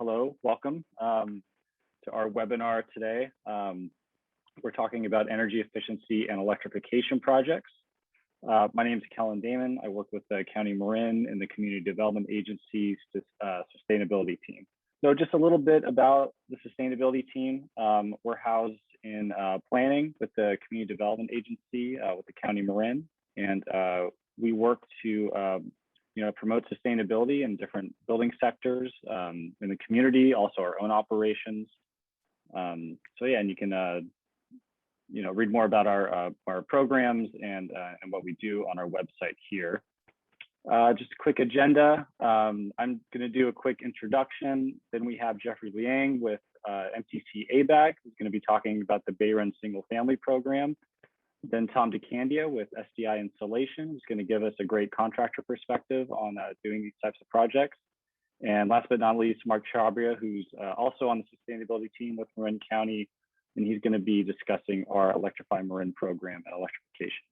hello, welcome to our webinar today. We're talking about energy efficiency and electrification projects. My name is Kellen Damon. I work with the County Marin and the Community Development Agency's sustainability team. So just a little bit about the sustainability team. We're housed in planning with the Community Development Agency with the County Marin, and we work to promote sustainability in different building sectors in the community, also our own operations. So yeah, and you can read more about our programs and what we do on our website here. Just a quick agenda. I'm going to do a quick introduction. Then we have Jeffrey Liang with MTC ABAG, who's going to be talking about the Marin single family program. Then Tom DeCandia with SDI Installation is going to give us a great contractor perspective on doing these types of projects. And last but not least, Mark Chabria, who's also on the sustainability team with Marin County, and he's going to be discussing our Electrify Marin program and electrification.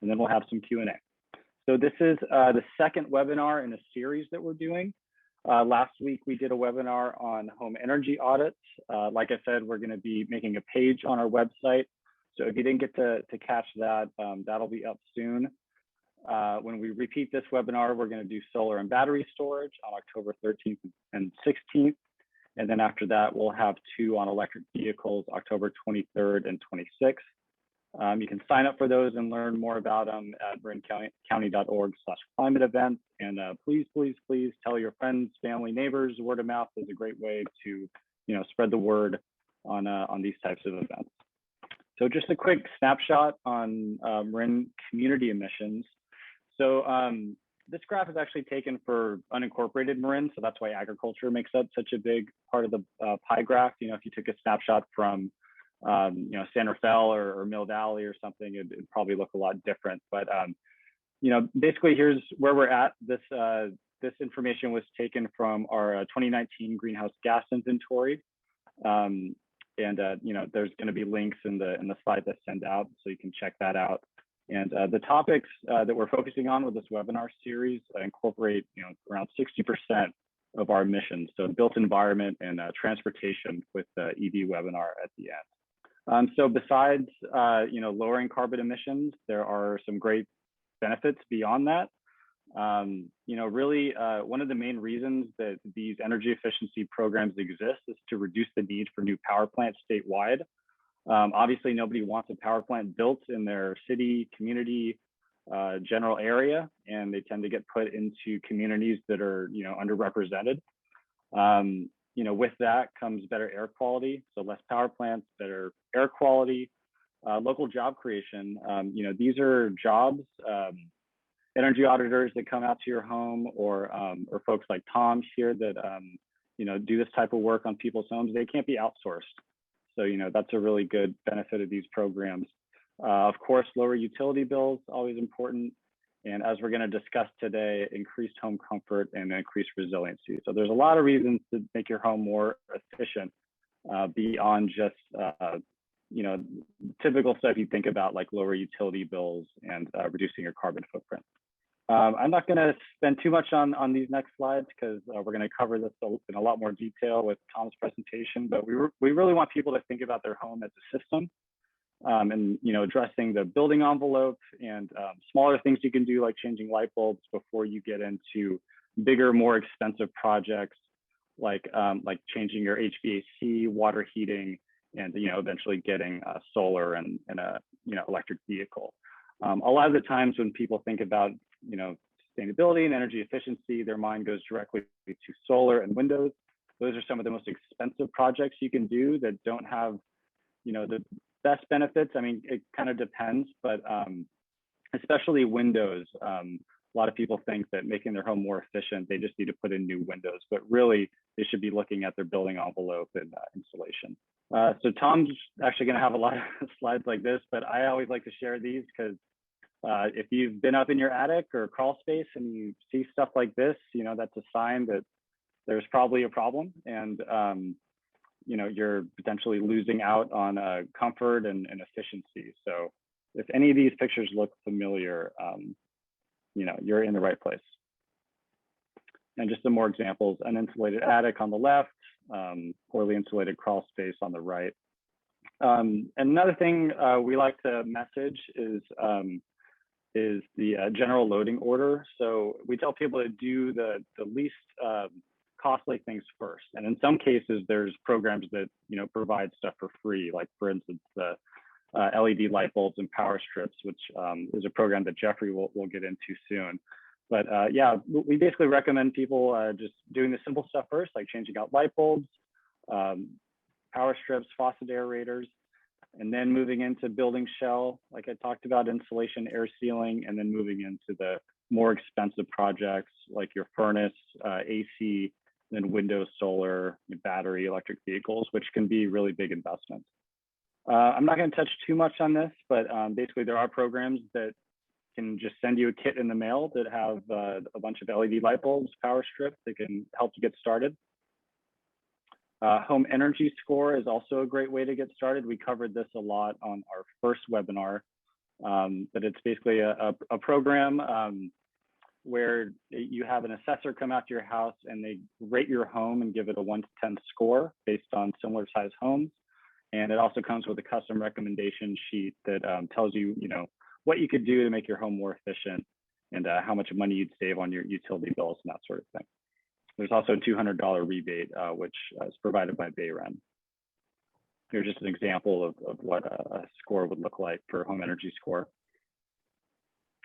And then we'll have some Q&A. So this is the second webinar in a series that we're doing. Last week, we did a webinar on home energy audits. Like I said, we're going to be making a page on our website. So if you didn't get to catch that, that'll be up soon. When we repeat this webinar, we're going to do solar and battery storage on October 13th and 16th. And then after that, we'll have two on electric vehicles, October 23rd and 26th. You can sign up for those and learn more about them at marincounty.org/climate events. And please, please, please tell your friends, family, neighbors. Word of mouth is a great way to spread the word on these types of events. So just a quick snapshot on Marin community emissions. So this graph is actually taken for unincorporated Marin, so that's why agriculture makes up such a big part of the pie graph. If you took a snapshot from San Rafael or Mill Valley or something, it'd probably look a lot different. But basically, here's where we're at. This information was taken from our 2019 greenhouse gas inventory. There's going to be links in the slide that's sent out, so you can check that out. And the topics that we're focusing on with this webinar series incorporate around 60% of our emissions. So built environment and transportation with the EV webinar at the end. So besides lowering carbon emissions, there are some great benefits beyond that. Really, one of the main reasons that these energy efficiency programs exist is to reduce the need for new power plants statewide. Obviously, nobody wants a power plant built in their city, community, general area, and they tend to get put into communities that are, underrepresented. With that comes better air quality, so less power plants, better air quality, local job creation. These are jobs. Energy auditors that come out to your home, or folks like Tom here that do this type of work on people's homes, they can't be outsourced. So that's a really good benefit of these programs. Of course, lower utility bills, always important. And as we're going to discuss today, increased home comfort and increased resiliency. So there's a lot of reasons to make your home more efficient beyond just typical stuff you think about, like lower utility bills and reducing your carbon footprint. I'm not going to spend too much on these next slides because we're going to cover this in a lot more detail with Tom's presentation, but we really want people to think about their home as a system and addressing the building envelope and smaller things you can do, like changing light bulbs, before you get into bigger, more expensive projects like changing your HVAC, water heating, and eventually getting solar and a electric vehicle. A lot of the times when people think about sustainability and energy efficiency, their mind goes directly to solar and windows. Those are some of the most expensive projects you can do that don't have the best benefits. I mean, it kind of depends, but especially windows. A lot of people think that making their home more efficient, they just need to put in new windows, but really they should be looking at their building envelope and insulation. So Tom's actually going to have a lot of slides like this, but I always like to share these because if you've been up in your attic or crawl space and you see stuff like this, that's a sign that there's probably a problem, and you're potentially losing out on comfort and efficiency. So if any of these pictures look familiar, you're in the right place. And just some more examples: an insulated attic on the left, poorly insulated crawl space on the right. And another thing we like to message is the general loading order. So we tell people to do the least costly things first. And in some cases, there's programs that provide stuff for free, like for instance, the LED light bulbs and power strips, which is a program that Jeffrey will get into soon. But yeah, we basically recommend people just doing the simple stuff first, like changing out light bulbs, power strips, faucet aerators, and then moving into building shell, like I talked about, insulation, air sealing, and then moving into the more expensive projects like your furnace, AC, then windows, solar, battery, electric vehicles, which can be really big investments. I'm not going to touch too much on this, but basically there are programs that can just send you a kit in the mail that have a bunch of LED light bulbs, power strips that can help you get started. Home energy score is also a great way to get started. We covered this a lot on our first webinar, but it's basically a program where you have an assessor come out to your house and they rate your home and give it a 1 to 10 score based on similar size homes. And it also comes with a custom recommendation sheet that tells you, what you could do to make your home more efficient and how much money you'd save on your utility bills and that sort of thing. There's also a $200 rebate, which is provided by Marin. Here's just an example of what a score would look like for home energy score.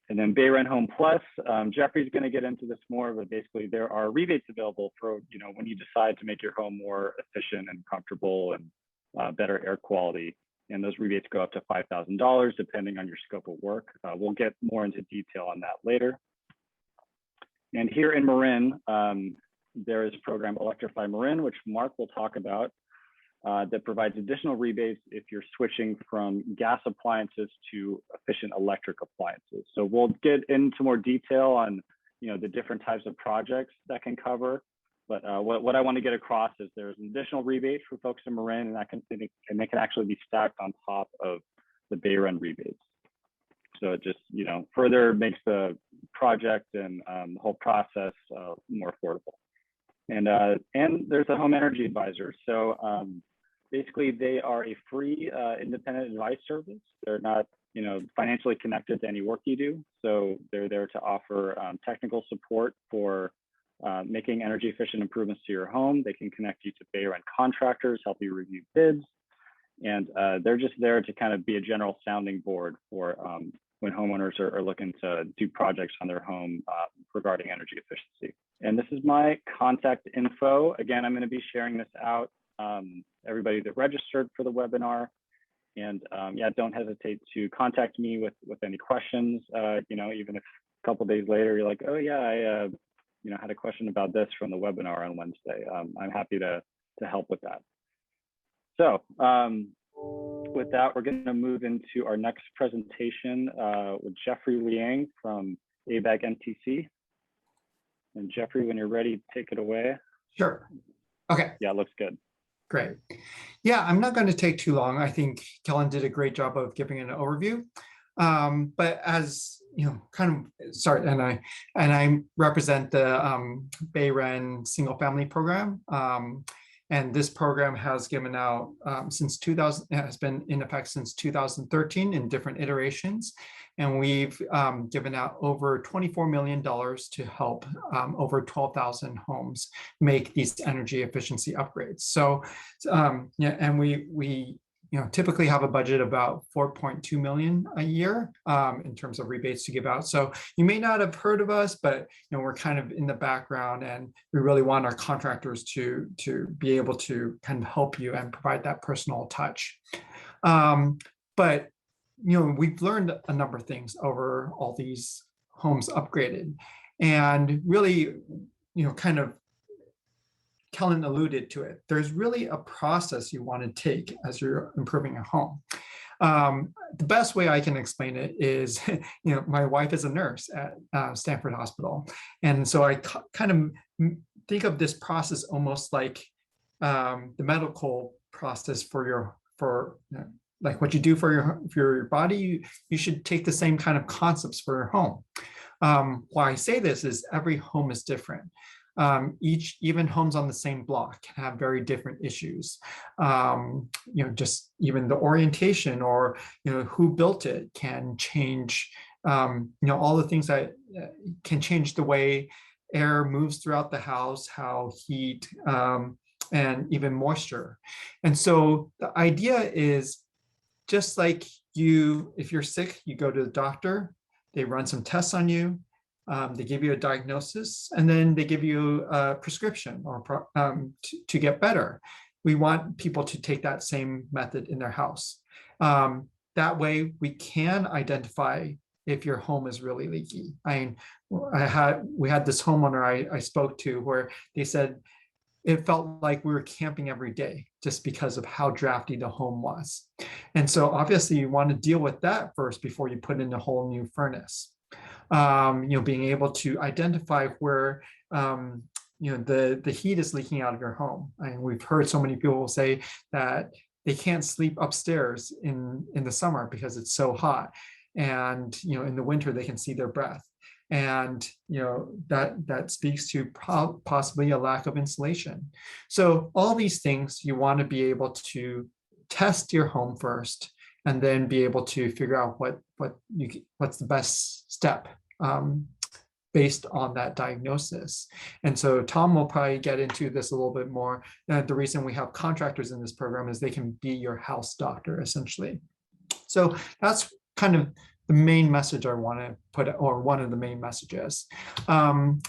And then Marin Home Plus, Jeffrey's going to get into this more, but basically there are rebates available for, when you decide to make your home more efficient and comfortable and better air quality. And those rebates go up to $5,000 depending on your scope of work. We'll get more into detail on that later. And here in Marin, there is a program, Electrify Marin, which Mark will talk about, that provides additional rebates if you're switching from gas appliances to efficient electric appliances. So we'll get into more detail on the different types of projects that can cover. But what I want to get across is there's an additional rebate for folks in Marin, and they can actually be stacked on top of the Marin rebates. So it just further makes the project and the whole process more affordable. And there's a home energy advisor. So basically, they are a free independent advice service. They're not financially connected to any work you do. So they're there to offer technical support for making energy efficient improvements to your home. They can connect you to Marin contractors, help you review bids. And they're just there to kind of be a general sounding board for when homeowners are looking to do projects on their home regarding energy efficiency. And this is my contact info. Again, I'm going to be sharing this out, everybody that registered for the webinar. And yeah, don't hesitate to contact me with any questions. Even if a couple days later you're like, oh yeah, I had a question about this from the webinar on Wednesday. I'm happy to help with that. So with that, we're going to move into our next presentation with Jeffrey Liang from ABAG NTC. And Jeffrey, when you're ready, take it away. Sure. Okay. Yeah, it looks good. Great. Yeah, I'm not going to take too long. I think Kellen did a great job of giving an overview. But as sorry, and I represent the Marin single family program. And this program has given out since 2000, has been in effect since 2013 in different iterations. And we've given out over $24 million to help over 12,000 homes make these energy efficiency upgrades. So, yeah, and we typically have a budget about 4.2 million a year in terms of rebates to give out. So you may not have heard of us, but we're kind of in the background, and we really want our contractors to be able to kind of help you and provide that personal touch. But we've learned a number of things over all these homes upgraded, and really, kind of Kellen alluded to it. There's really a process you want to take as you're improving a home. The best way I can explain it is, my wife is a nurse at Stanford Hospital. And so I kind of think of this process almost like the medical process like what you do for your body. You should take the same kind of concepts for your home. Why I say this is every home is different. Even homes on the same block can have very different issues. Just even the orientation or, who built it can change, all the things that can change the way air moves throughout the house, how heat, and even moisture. And so the idea is just like if you're sick, you go to the doctor, they run some tests on you, they give you a diagnosis, and then they give you a prescription or to get better. We want people to take that same method in their house. That way we can identify if your home is really leaky. We had this homeowner I spoke to where they said it felt like we were camping every day just because of how drafty the home was. And so obviously you want to deal with that first before you put in a whole new furnace. Being able to identify where the heat is leaking out of your home. We've heard so many people say that they can't sleep upstairs in the summer because it's so hot. And in the winter they can see their breath. And that speaks to possibly a lack of insulation. So all these things you want to be able to test your home first, and then be able to figure out what's the best step based on that diagnosis. And so Tom will probably get into this a little bit more. The reason we have contractors in this program is they can be your house doctor essentially. So that's kind of the main message I want to put, or one of the main messages. And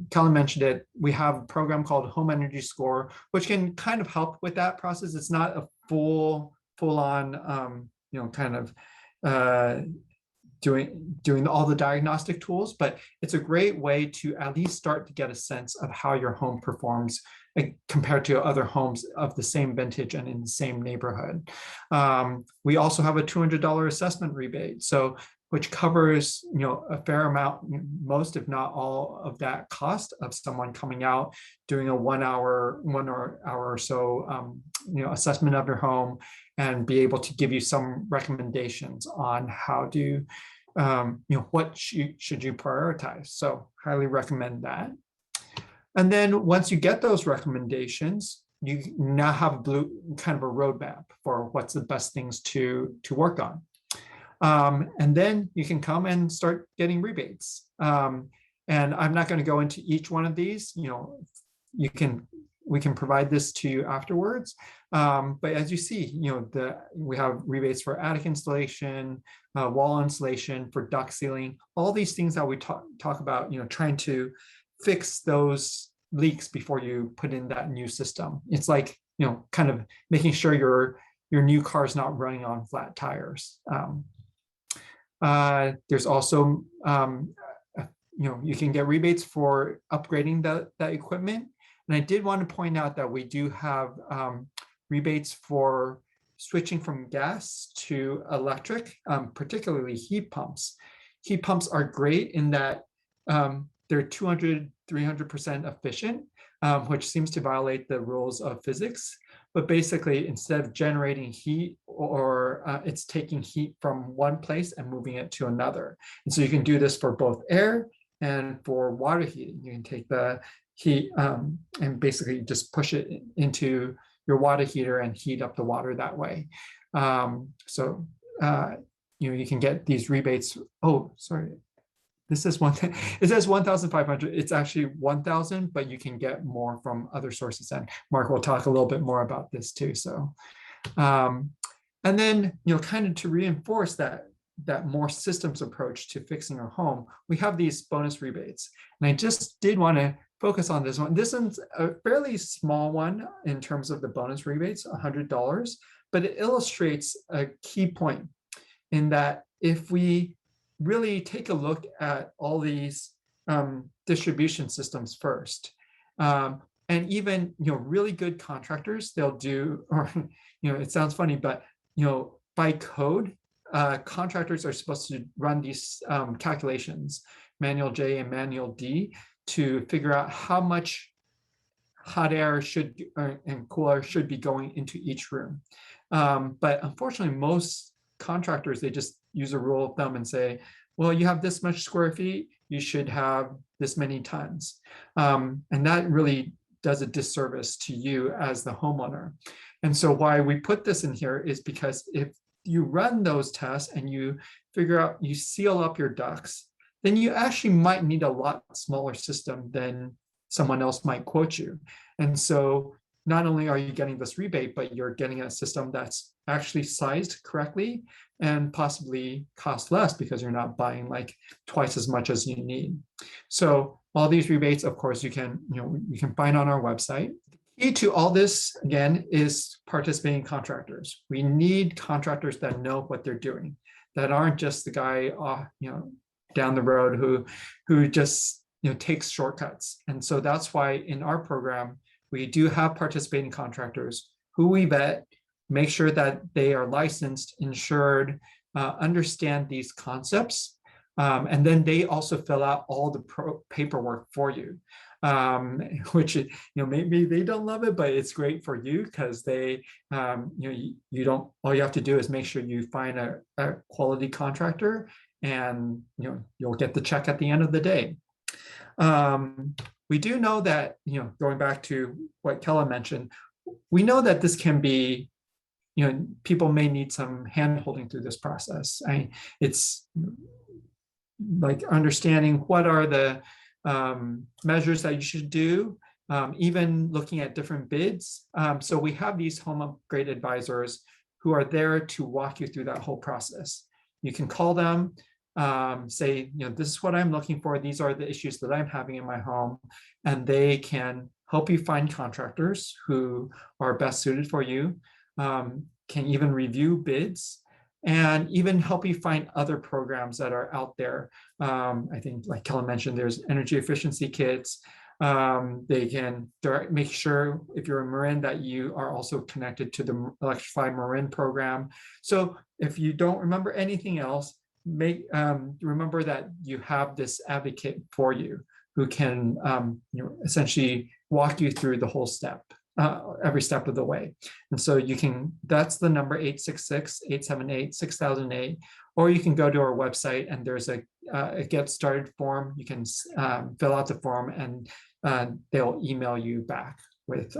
Kellen mentioned it, we have a program called Home Energy Score, which can kind of help with that process. It's not a full-on, kind of doing all the diagnostic tools, but it's a great way to at least start to get a sense of how your home performs compared to other homes of the same vintage and in the same neighborhood. We also have a $200 assessment rebate, which covers a fair amount, most if not all of that cost of someone coming out, doing a 1 hour or so assessment of your home, and be able to give you some recommendations on how to what should you prioritize. So highly recommend that. And then once you get those recommendations, you now have kind of a roadmap for what's the best things to work on. And then you can come and start getting rebates. And I'm not going to go into each one of these. We can provide this to you afterwards. But as you see, we have rebates for attic installation, wall insulation, for duct sealing, all these things that we talk about, trying to fix those leaks before you put in that new system. It's like, kind of making sure your new car is not running on flat tires. There's also, you can get rebates for upgrading that equipment. And I did want to point out that we do have rebates for switching from gas to electric, particularly heat pumps. Heat pumps are great in that they're 200, 300% efficient, which seems to violate the rules of physics. But basically, instead of generating heat, or it's taking heat from one place and moving it to another. And so you can do this for both air and for water heating. You can take the heat and basically just push it into your water heater and heat up the water that way. You can get these rebates. Oh, sorry. This is one thing. It says 1,500. It's actually 1,000, but you can get more from other sources. And Mark will talk a little bit more about this too. So, and then, kind of to reinforce that more systems approach to fixing our home, we have these bonus rebates. And I just did want to focus on this one. This one's a fairly small one in terms of the bonus rebates, $100, but it illustrates a key point in that if we really take a look at all these distribution systems first, and even really good contractors, they'll do, or it sounds funny, but by code, contractors are supposed to run these calculations, manual J and manual D, to figure out how much hot air and cool air should be going into each room. But unfortunately, most contractors, they just use a rule of thumb and say, well, you have this much square feet, you should have this many tons. And that really does a disservice to you as the homeowner. And so why we put this in here is because if you run those tests and you figure out, you seal up your ducts, then you actually might need a lot smaller system than someone else might quote you. And so not only are you getting this rebate, but you're getting a system that's actually sized correctly and possibly cost less because you're not buying like twice as much as you need. So all these rebates, of course, you can find on our website. The key to all this, again, is participating contractors. We need contractors that know what they're doing, that aren't just the guy, down the road who just takes shortcuts. And so that's why in our program we do have participating contractors who we vet, make sure that they are licensed, insured, understand these concepts, and then they also fill out all the paperwork for you, which maybe they don't love it, but it's great for you because they you don't, all you have to do is make sure you find a quality contractor, and you'll get the check at the end of the day. We do know that, going back to what Kellen mentioned, we know that this can be, people may need some hand holding through this process. It's like understanding what are the measures that you should do, even looking at different bids. So we have these home upgrade advisors who are there to walk you through that whole process. You can call them, say, this is what I'm looking for. These are the issues that I'm having in my home. And they can help you find contractors who are best suited for you, can even review bids, and even help you find other programs that are out there. I think, like Kellen mentioned, there's energy efficiency kits. They can make sure, if you're in Marin, that you are also connected to the Electrify Marin program. So if you don't remember anything else, remember that you have this advocate for you who can essentially walk you through the whole step, every step of the way. And so you can, that's the number 866-878-6008, or you can go to our website and there's a get started form. You can fill out the form and they'll email you back with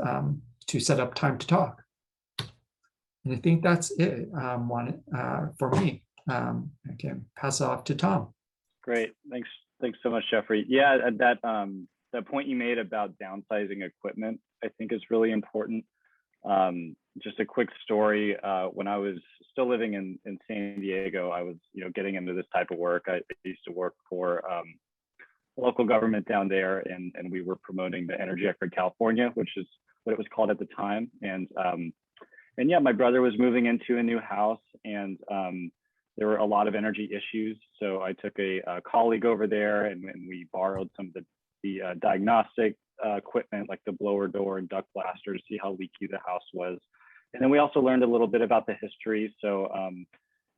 to set up time to talk. And I think that's it for me. I can pass it off to Tom. Great, thanks so much, Jeffrey. Yeah, that point you made about downsizing equipment, I think is really important. Just a quick story. When I was still living in San Diego, I was getting into this type of work. I used to work for local government down there, and we were promoting the Energy Act for California, which is what it was called at the time. And yeah, my brother was moving into a new house, and there were a lot of energy issues. So I took a colleague over there, and we borrowed some of the diagnostic equipment, like the blower door and duct blaster, to see how leaky the house was. And then we also learned a little bit about the history. So,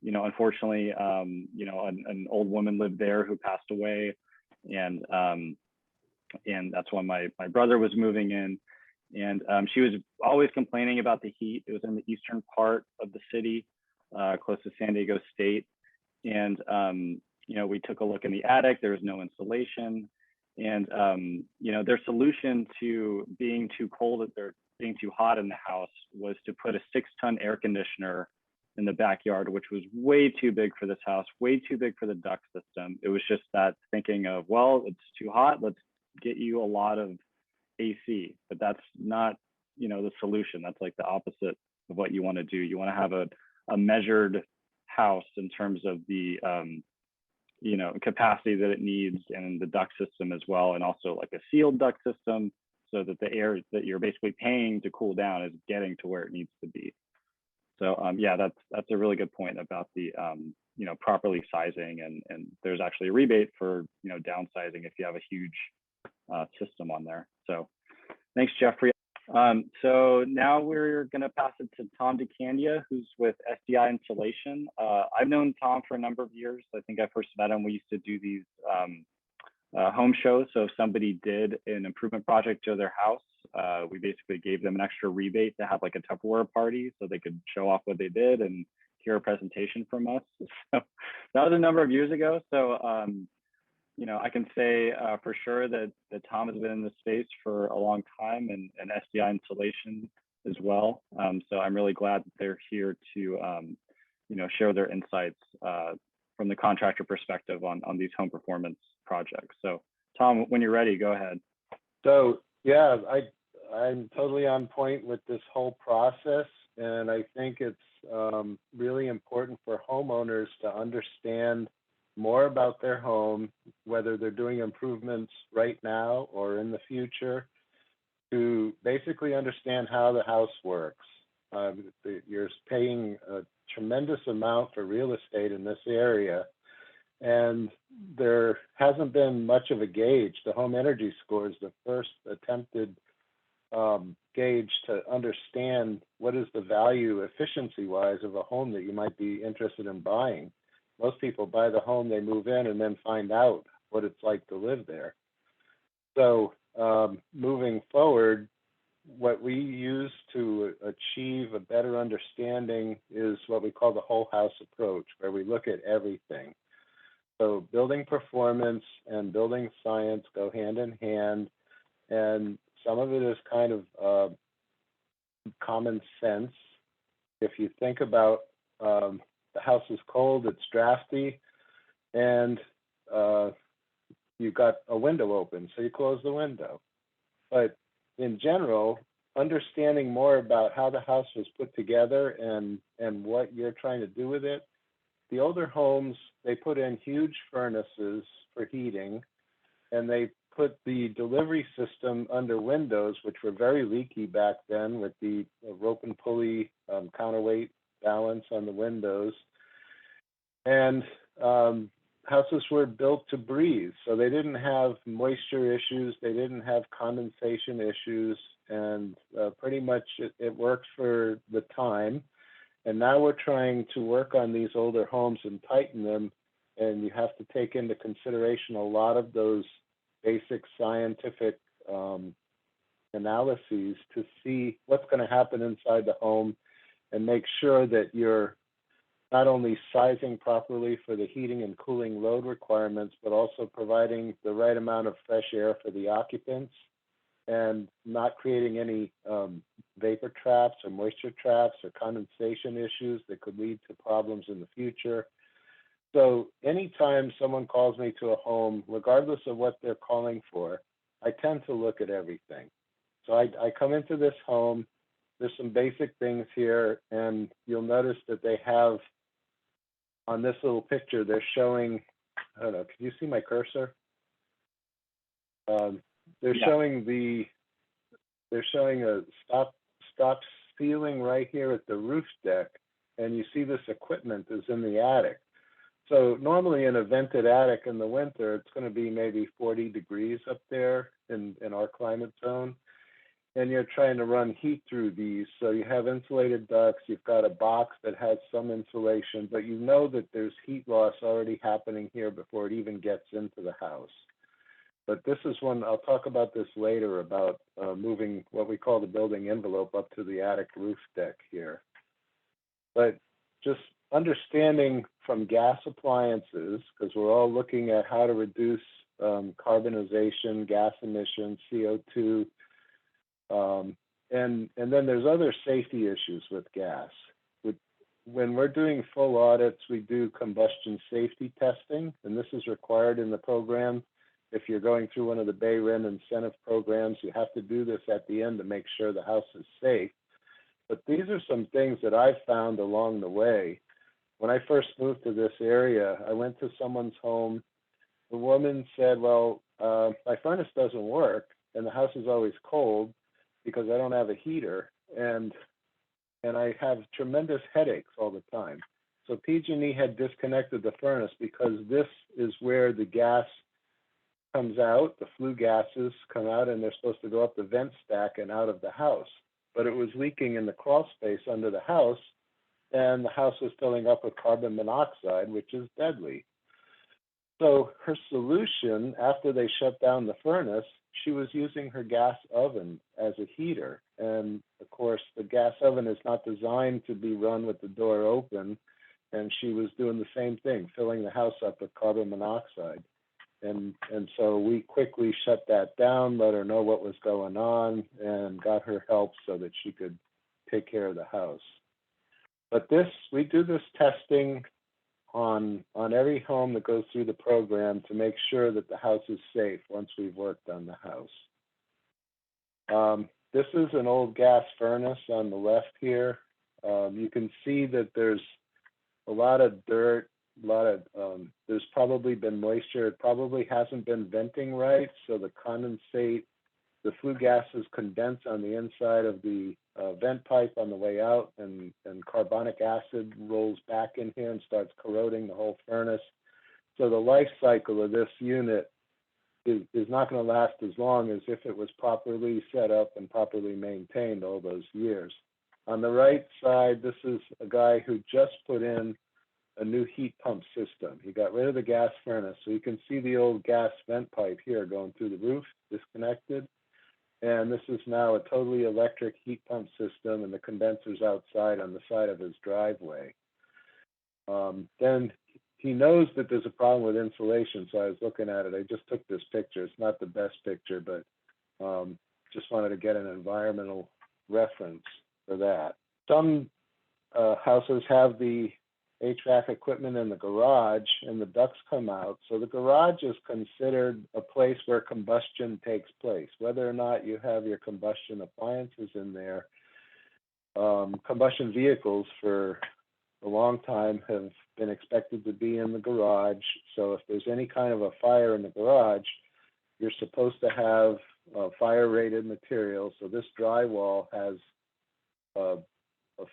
unfortunately, an old woman lived there who passed away, and that's when my brother was moving in, and she was always complaining about the heat. It was in the eastern part of the city, close to San Diego State, and we took a look in the attic. There was no insulation. And their solution to being too cold, being too hot in the house, was to put a 6-ton air conditioner in the backyard, which was way too big for this house, way too big for the duct system. It was just that thinking of, well, it's too hot, let's get you a lot of AC. But that's not, the solution. That's like the opposite of what you want to do. You want to have a measured house in terms of the capacity that it needs, and the duct system as well, and also like a sealed duct system, so that the air that you're basically paying to cool down is getting to where it needs to be. So yeah, that's a really good point about the properly sizing, and there's actually a rebate for downsizing if you have a huge system on there. So thanks, Jeffrey. So now we're going to pass it to Tom DeCandia, who's with SDI Insulation. I've known Tom for a number of years. I think I first met him, we used to do these home shows. So if somebody did an improvement project to their house, we basically gave them an extra rebate to have like a Tupperware party so they could show off what they did and hear a presentation from us. So that was a number of years ago. So I can say for sure that Tom has been in this space for a long time and SDI installation as well. So I'm really glad that they're here to, share their insights from the contractor perspective on these home performance projects. So Tom, when you're ready, go ahead. So yeah, I'm totally on point with this whole process, and I think it's really important for homeowners to understand more about their home, whether they're doing improvements right now or in the future, to basically understand how the house works. You're paying a tremendous amount for real estate in this area, and there hasn't been much of a gauge. The home energy score is the first attempted gauge to understand what is the value efficiency-wise of a home that you might be interested in buying. Most people buy the home, they move in, and then find out what it's like to live there. So moving forward, what we use to achieve a better understanding is what we call the whole house approach, where we look at everything. So building performance and building science go hand in hand, and some of it is kind of common sense. If you think about the house is cold, it's drafty, and you've got a window open, so you close the window. But in general, understanding more about how the house was put together and what you're trying to do with it. The older homes, they put in huge furnaces for heating, and they put the delivery system under windows, which were very leaky back then with the rope and pulley counterweight balance on the windows. And houses were built to breathe, so they didn't have moisture issues, they didn't have condensation issues, and pretty much it worked for the time. And now we're trying to work on these older homes and tighten them, and you have to take into consideration a lot of those basic scientific analyses to see what's going to happen inside the home and make sure that you're not only sizing properly for the heating and cooling load requirements, but also providing the right amount of fresh air for the occupants and not creating any vapor traps or moisture traps or condensation issues that could lead to problems in the future. So anytime someone calls me to a home, regardless of what they're calling for, I tend to look at everything. So I come into this home, there's some basic things here, and you'll notice that they have, on this little picture, they're showing, I don't know, can you see my cursor? They're showing a stop ceiling right here at the roof deck, and you see this equipment is in the attic. So normally in a vented attic in the winter, it's going to be maybe 40 degrees up there in our climate zone. And you're trying to run heat through these. So you have insulated ducts, you've got a box that has some insulation, but you know that there's heat loss already happening here before it even gets into the house. But this is one, I'll talk about this later, about moving what we call the building envelope up to the attic roof deck here. But just understanding from gas appliances, because we're all looking at how to reduce carbonization, gas emissions, CO2, and then there's other safety issues with gas. When we're doing full audits, we do combustion safety testing, and this is required in the program. If you're going through one of the Marin incentive programs, you have to do this at the end to make sure the house is safe. But these are some things that I've found along the way. When I first moved to this area, I went to someone's home. The woman said, well, my furnace doesn't work, and the house is always cold because I don't have a heater, and I have tremendous headaches all the time. So PG&E had disconnected the furnace because this is where the gas comes out, the flue gases come out, and they're supposed to go up the vent stack and out of the house. But it was leaking in the crawl space under the house, and the house was filling up with carbon monoxide, which is deadly. So her solution, after they shut down the furnace, she was using her gas oven as a heater. And of course, the gas oven is not designed to be run with the door open. And she was doing the same thing, filling the house up with carbon monoxide. And so we quickly shut that down, let her know what was going on, and got her help so that she could take care of the house. But we do this testing on every home that goes through the program to make sure that the house is safe once we've worked on the house. This is an old gas furnace on the left here. You can see that there's a lot of dirt, there's probably been moisture. It probably hasn't been venting right, so the condensate, the flue gases condense on the inside of the vent pipe on the way out, and carbonic acid rolls back in here and starts corroding the whole furnace. So the life cycle of this unit is not going to last as long as if it was properly set up and properly maintained all those years. On the right side, this is a guy who just put in a new heat pump system. He got rid of the gas furnace. So you can see the old gas vent pipe here going through the roof, disconnected. And this is now a totally electric heat pump system, and the condenser's outside on the side of his driveway. Then he knows that there's a problem with insulation, so I was looking at it. I just took this picture. It's not the best picture, but just wanted to get an environmental reference for that. Some houses have the HVAC equipment in the garage and the ducts come out. So the garage is considered a place where combustion takes place, whether or not you have your combustion appliances in there. Combustion vehicles for a long time have been expected to be in the garage. So if there's any kind of a fire in the garage, you're supposed to have fire rated material. So this drywall has a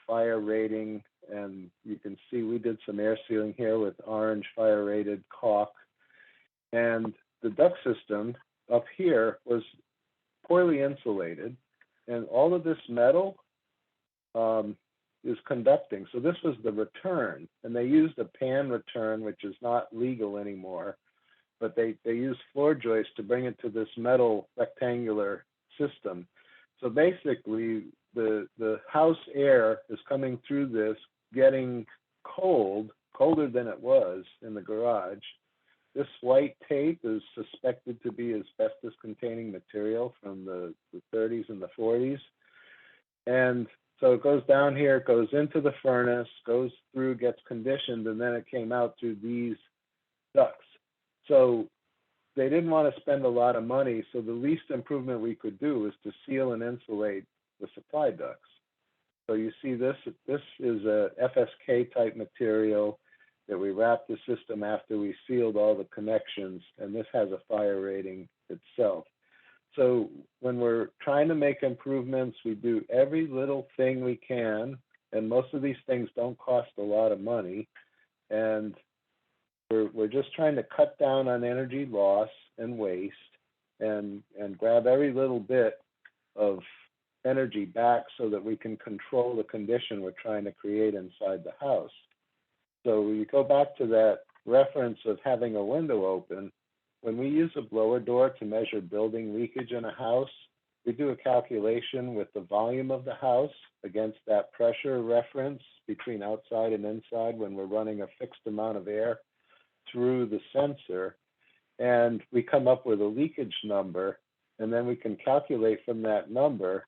fire rating, and you can see we did some air sealing here with orange fire rated caulk. And the duct system up here was poorly insulated, and all of this metal is conducting. So this was the return, and they used a pan return, which is not legal anymore, but they used floor joists to bring it to this metal rectangular system. So basically, the house air is coming through this, getting colder than it was in the garage. This white tape is suspected to be asbestos-containing material from the 30s and the 40s. And so it goes down here, it goes into the furnace, goes through, gets conditioned, and then it came out through these ducts. So they didn't want to spend a lot of money, so the least improvement we could do was to seal and insulate the supply ducts. So you see this is a FSK type material that we wrapped the system after we sealed all the connections, and this has a fire rating itself. So when we're trying to make improvements, we do every little thing we can, and most of these things don't cost a lot of money, and we're just trying to cut down on energy loss and waste, and grab every little bit of energy back so that we can control the condition we're trying to create inside the house. So you go back to that reference of having a window open. When we use a blower door to measure building leakage in a house, we do a calculation with the volume of the house against that pressure reference between outside and inside when we're running a fixed amount of air through the sensor. And we come up with a leakage number, and then we can calculate from that number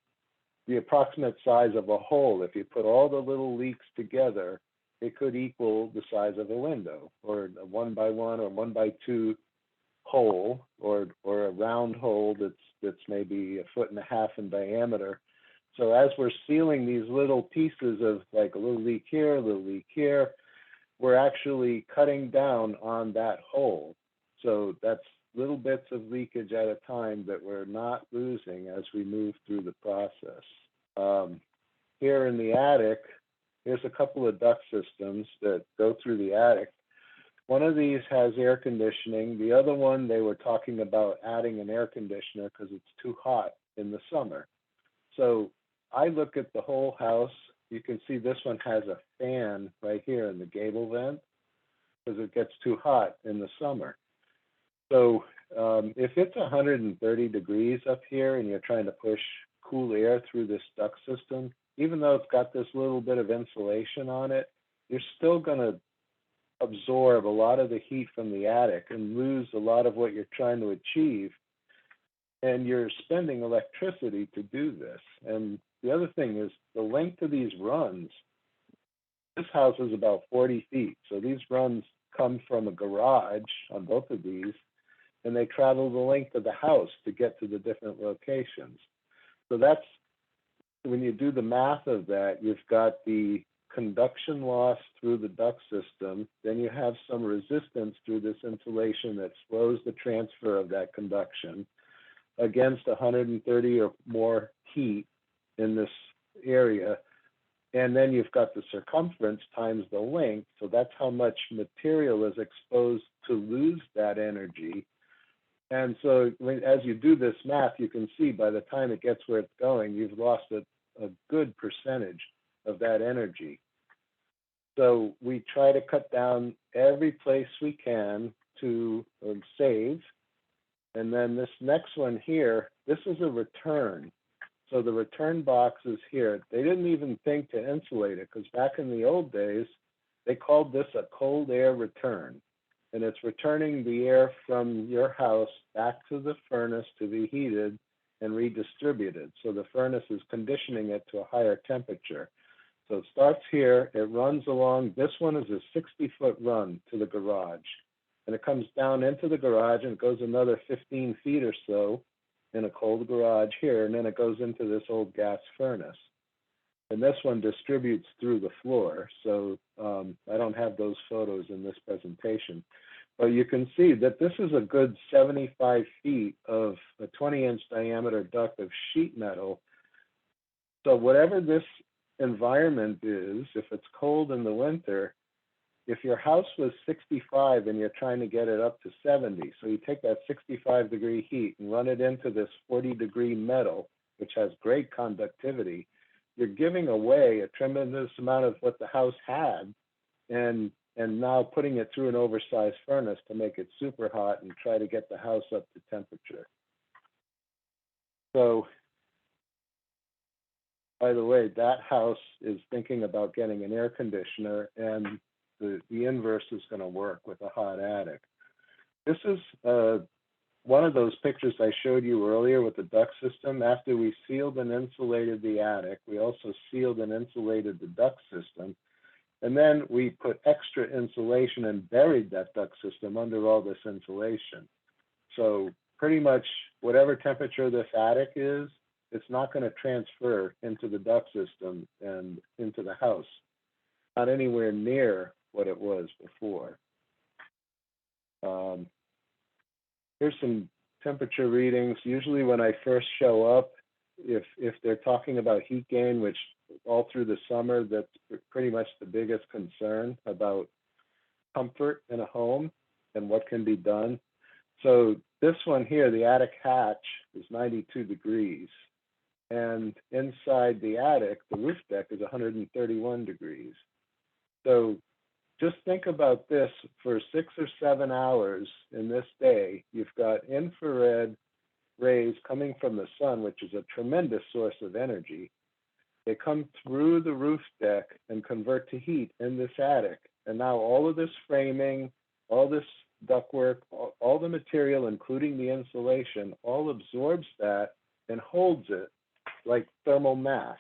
the approximate size of a hole. If you put all the little leaks together, it could equal the size of a window, or a 1 by 1 or 1 by 2 hole, or a round hole that's maybe 1.5 feet in diameter. So as we're sealing these little pieces of like a little leak here, a little leak here, we're actually cutting down on that hole. So that's little bits of leakage at a time that we're not losing as we move through the process. Here in the attic, here's a couple of duct systems that go through the attic. One of these has air conditioning. The other one, they were talking about adding an air conditioner because it's too hot in the summer. So I look at the whole house. You can see this one has a fan right here in the gable vent because it gets too hot in the summer. So if it's 130 degrees up here and you're trying to push cool air through this duct system, even though it's got this little bit of insulation on it, you're still going to absorb a lot of the heat from the attic and lose a lot of what you're trying to achieve. And you're spending electricity to do this. And the other thing is the length of these runs. This house is about 40 feet. So these runs come from a garage on both of these, and they travel the length of the house to get to the different locations. So that's, when you do the math of that, you've got the conduction loss through the duct system, then you have some resistance through this insulation that slows the transfer of that conduction against 130 or more heat in this area. And then you've got the circumference times the length, so that's how much material is exposed to lose that energy. And so as you do this math, you can see by the time it gets where it's going, you've lost a good percentage of that energy. So we try to cut down every place we can to save. And then this next one here, this is a return. So the return box is here. They didn't even think to insulate it because back in the old days, they called this a cold air return. And it's returning the air from your house back to the furnace to be heated and redistributed. So the furnace is conditioning it to a higher temperature. So it starts here, it runs along, this one is a 60-foot run to the garage. And it comes down into the garage and it goes another 15 feet or so in a cold garage here, and then it goes into this old gas furnace. And this one distributes through the floor. So I don't have those photos in this presentation. But you can see that this is a good 75 feet of a 20-inch diameter duct of sheet metal. So whatever this environment is, if it's cold in the winter, if your house was 65 and you're trying to get it up to 70, so you take that 65-degree heat and run it into this 40-degree metal, which has great conductivity, you're giving away a tremendous amount of what the house had and now putting it through an oversized furnace to make it super hot and try to get the house up to temperature. So, by the way, that house is thinking about getting an air conditioner, and the inverse is going to work with a hot attic. This is one of those pictures I showed you earlier with the duct system. After we sealed and insulated the attic, we also sealed and insulated the duct system. And then we put extra insulation and buried that duct system under all this insulation. So pretty much whatever temperature this attic is, it's not going to transfer into the duct system and into the house. Not anywhere near what it was before. Here's some temperature readings. Usually when I first show up, if they're talking about heat gain, which all through the summer, that's pretty much the biggest concern about comfort in a home and what can be done. So this one here, the attic hatch is 92 degrees. And inside the attic, the roof deck is 131 degrees. So just think about this, for 6 or 7 hours in this day, you've got infrared rays coming from the sun, which is a tremendous source of energy. They come through the roof deck and convert to heat in this attic. And now all of this framing, all this ductwork, all the material, including the insulation, all absorbs that and holds it like thermal mass.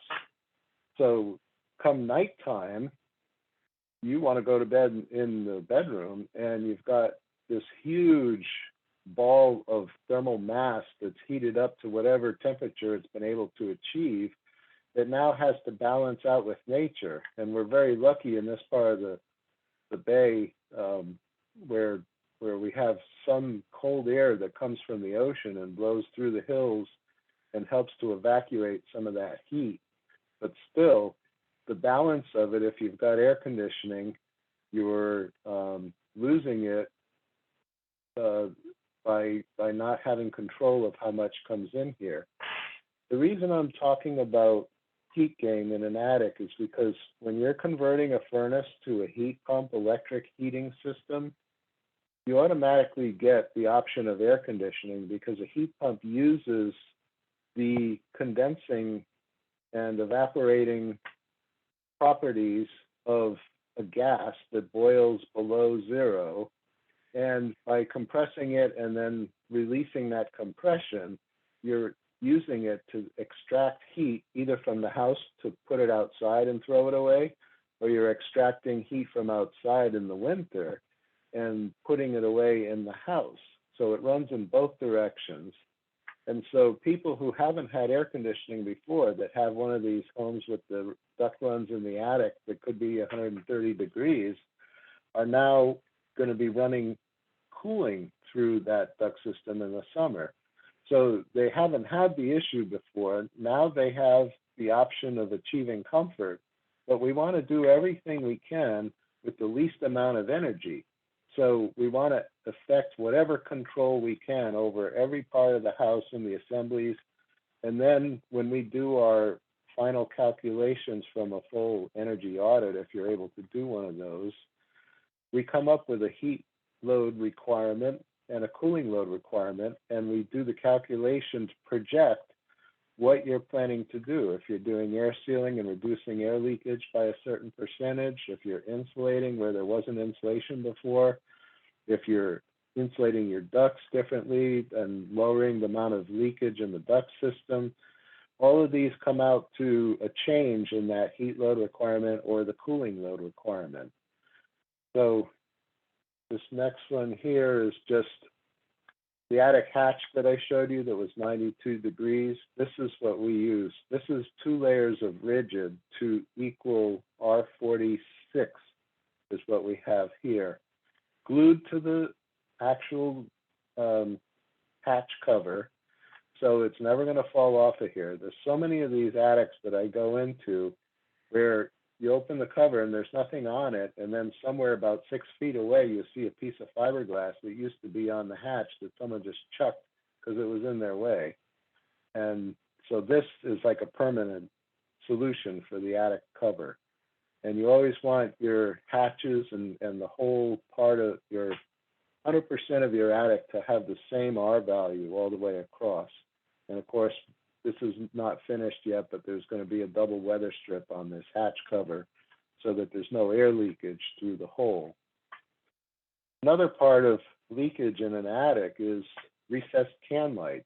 So come nighttime, you want to go to bed in the bedroom and you've got this huge ball of thermal mass that's heated up to whatever temperature it's been able to achieve, that now has to balance out with nature. And we're very lucky in this part of the bay where we have some cold air that comes from the ocean and blows through the hills and helps to evacuate some of that heat. But still, the balance of it, if you've got air conditioning, you're losing it by not having control of how much comes in here. The reason I'm talking about heat gain in an attic is because when you're converting a furnace to a heat pump electric heating system, you automatically get the option of air conditioning because a heat pump uses the condensing and evaporating properties of a gas that boils below zero. And by compressing it and then releasing that compression, you're using it to extract heat either from the house to put it outside and throw it away, or you're extracting heat from outside in the winter and putting it away in the house. So it runs in both directions. And so people who haven't had air conditioning before, that have one of these homes with the duct runs in the attic that could be 130 degrees, are now going to be running cooling through that duct system in the summer. So they haven't had the issue before. Now they have the option of achieving comfort, but we want to do everything we can with the least amount of energy. So we want to affect whatever control we can over every part of the house and the assemblies. And then when we do our final calculations from a full energy audit, if you're able to do one of those, we come up with a heat load requirement and a cooling load requirement, and we do the calculation to project what you're planning to do. If you're doing air sealing and reducing air leakage by a certain percentage, if you're insulating where there wasn't insulation before, if you're insulating your ducts differently and lowering the amount of leakage in the duct system, all of these come out to a change in that heat load requirement or the cooling load requirement. So this next one here is just the attic hatch that I showed you that was 92 degrees. This is what we use. This is 2 layers of rigid to equal R46 is what we have here. Glued to the actual hatch cover, so it's never going to fall off of here. There's so many of these attics that I go into where you open the cover and there's nothing on it, and then somewhere about 6 feet away you see a piece of fiberglass that used to be on the hatch that someone just chucked because it was in their way. And so this is like a permanent solution for the attic cover. And you always want your hatches and the whole part of your 100% of your attic to have the same R value all the way across. And of course, this is not finished yet, but there's going to be a double weather strip on this hatch cover so that there's no air leakage through the hole. Another part of leakage in an attic is recessed can lights.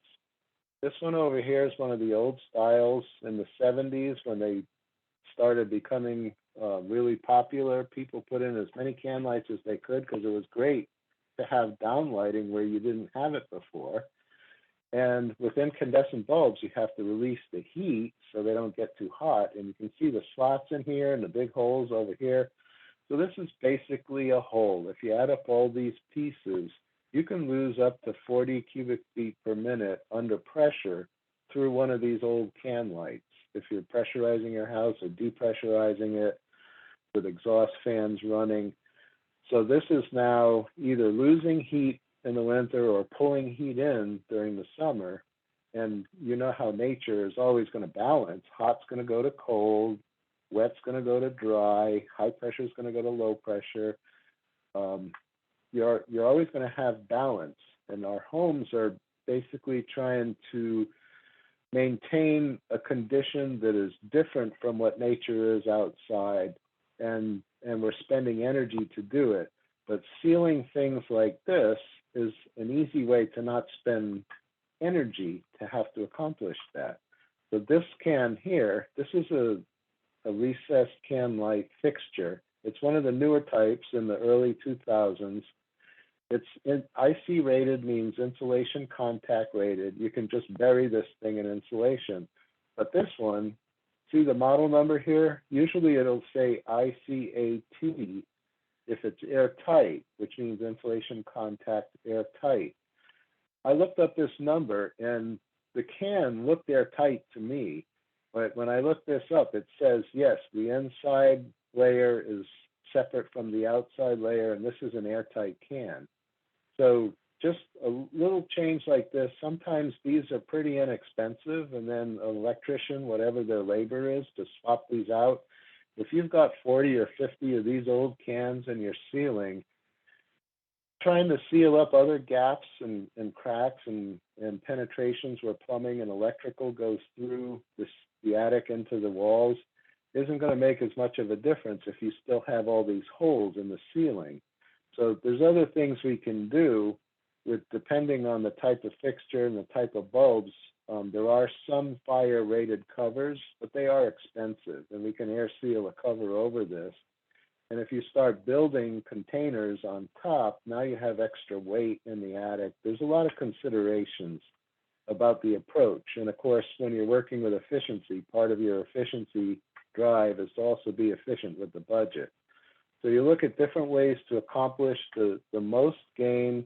This one over here is one of the old styles in the 70s when they started becoming really popular. People put in as many can lights as they could because it was great to have downlighting where you didn't have it before. And with incandescent bulbs, you have to release the heat so they don't get too hot. And you can see the slots in here and the big holes over here. So this is basically a hole. If you add up all these pieces, you can lose up to 40 cubic feet per minute under pressure through one of these old can lights. If you're pressurizing your house or depressurizing it with exhaust fans running. So this is now either losing heat in the winter or pulling heat in during the summer. And you know how nature is always going to balance. Hot's going to go to cold, wet's going to go to dry, high pressure is going to go to low pressure. You're always going to have balance. And our homes are basically trying to maintain a condition that is different from what nature is outside. And we're spending energy to do it. But sealing things like this is an easy way to not spend energy to have to accomplish that. So this can here, this is a recessed can light fixture. It's one of the newer types in the early 2000s. It's IC rated, means insulation contact rated. You can just bury this thing in insulation. But this one, see the model number here? Usually it'll say ICAT if it's airtight, which means insulation contact airtight. I looked up this number and the can looked airtight to me, but when I looked this up, it says, yes, the inside layer is separate from the outside layer, and this is an airtight can. So just a little change like this, sometimes these are pretty inexpensive, and then an electrician, whatever their labor is, to swap these out. If you've got 40 or 50 of these old cans in your ceiling, trying to seal up other gaps and cracks and penetrations where plumbing and electrical goes through the attic into the walls, isn't going to make as much of a difference if you still have all these holes in the ceiling. So there's other things we can do with, depending on the type of fixture and the type of bulbs. There are some fire rated covers, but they are expensive, and we can air seal a cover over this. And if you start building containers on top, now you have extra weight in the attic. There's a lot of considerations about the approach. And of course, when you're working with efficiency, part of your efficiency drive is to also be efficient with the budget. So you look at different ways to accomplish the most gain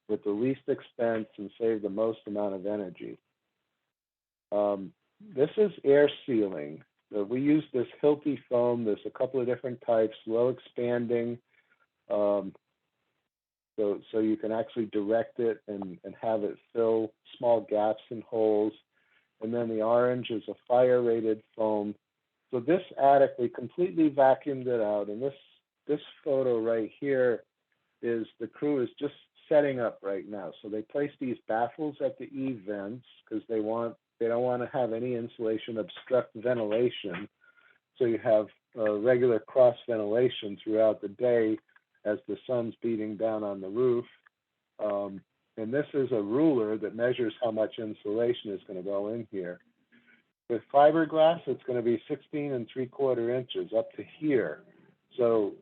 with the least expense and save the most amount of energy. This is air sealing. We use this Hilti foam. There's a couple of different types, low expanding, so you can actually direct it and have it fill small gaps and holes. And then the orange is a fire rated foam. So this attic, we completely vacuumed it out. And this photo right here is the crew is just setting up right now. So they place these baffles at the eave vents because they don't want to have any insulation obstruct ventilation. So you have regular cross ventilation throughout the day as the sun's beating down on the roof. And this is a ruler that measures how much insulation is going to go in here. With fiberglass, it's going to be 16 3/4 inches up to here. So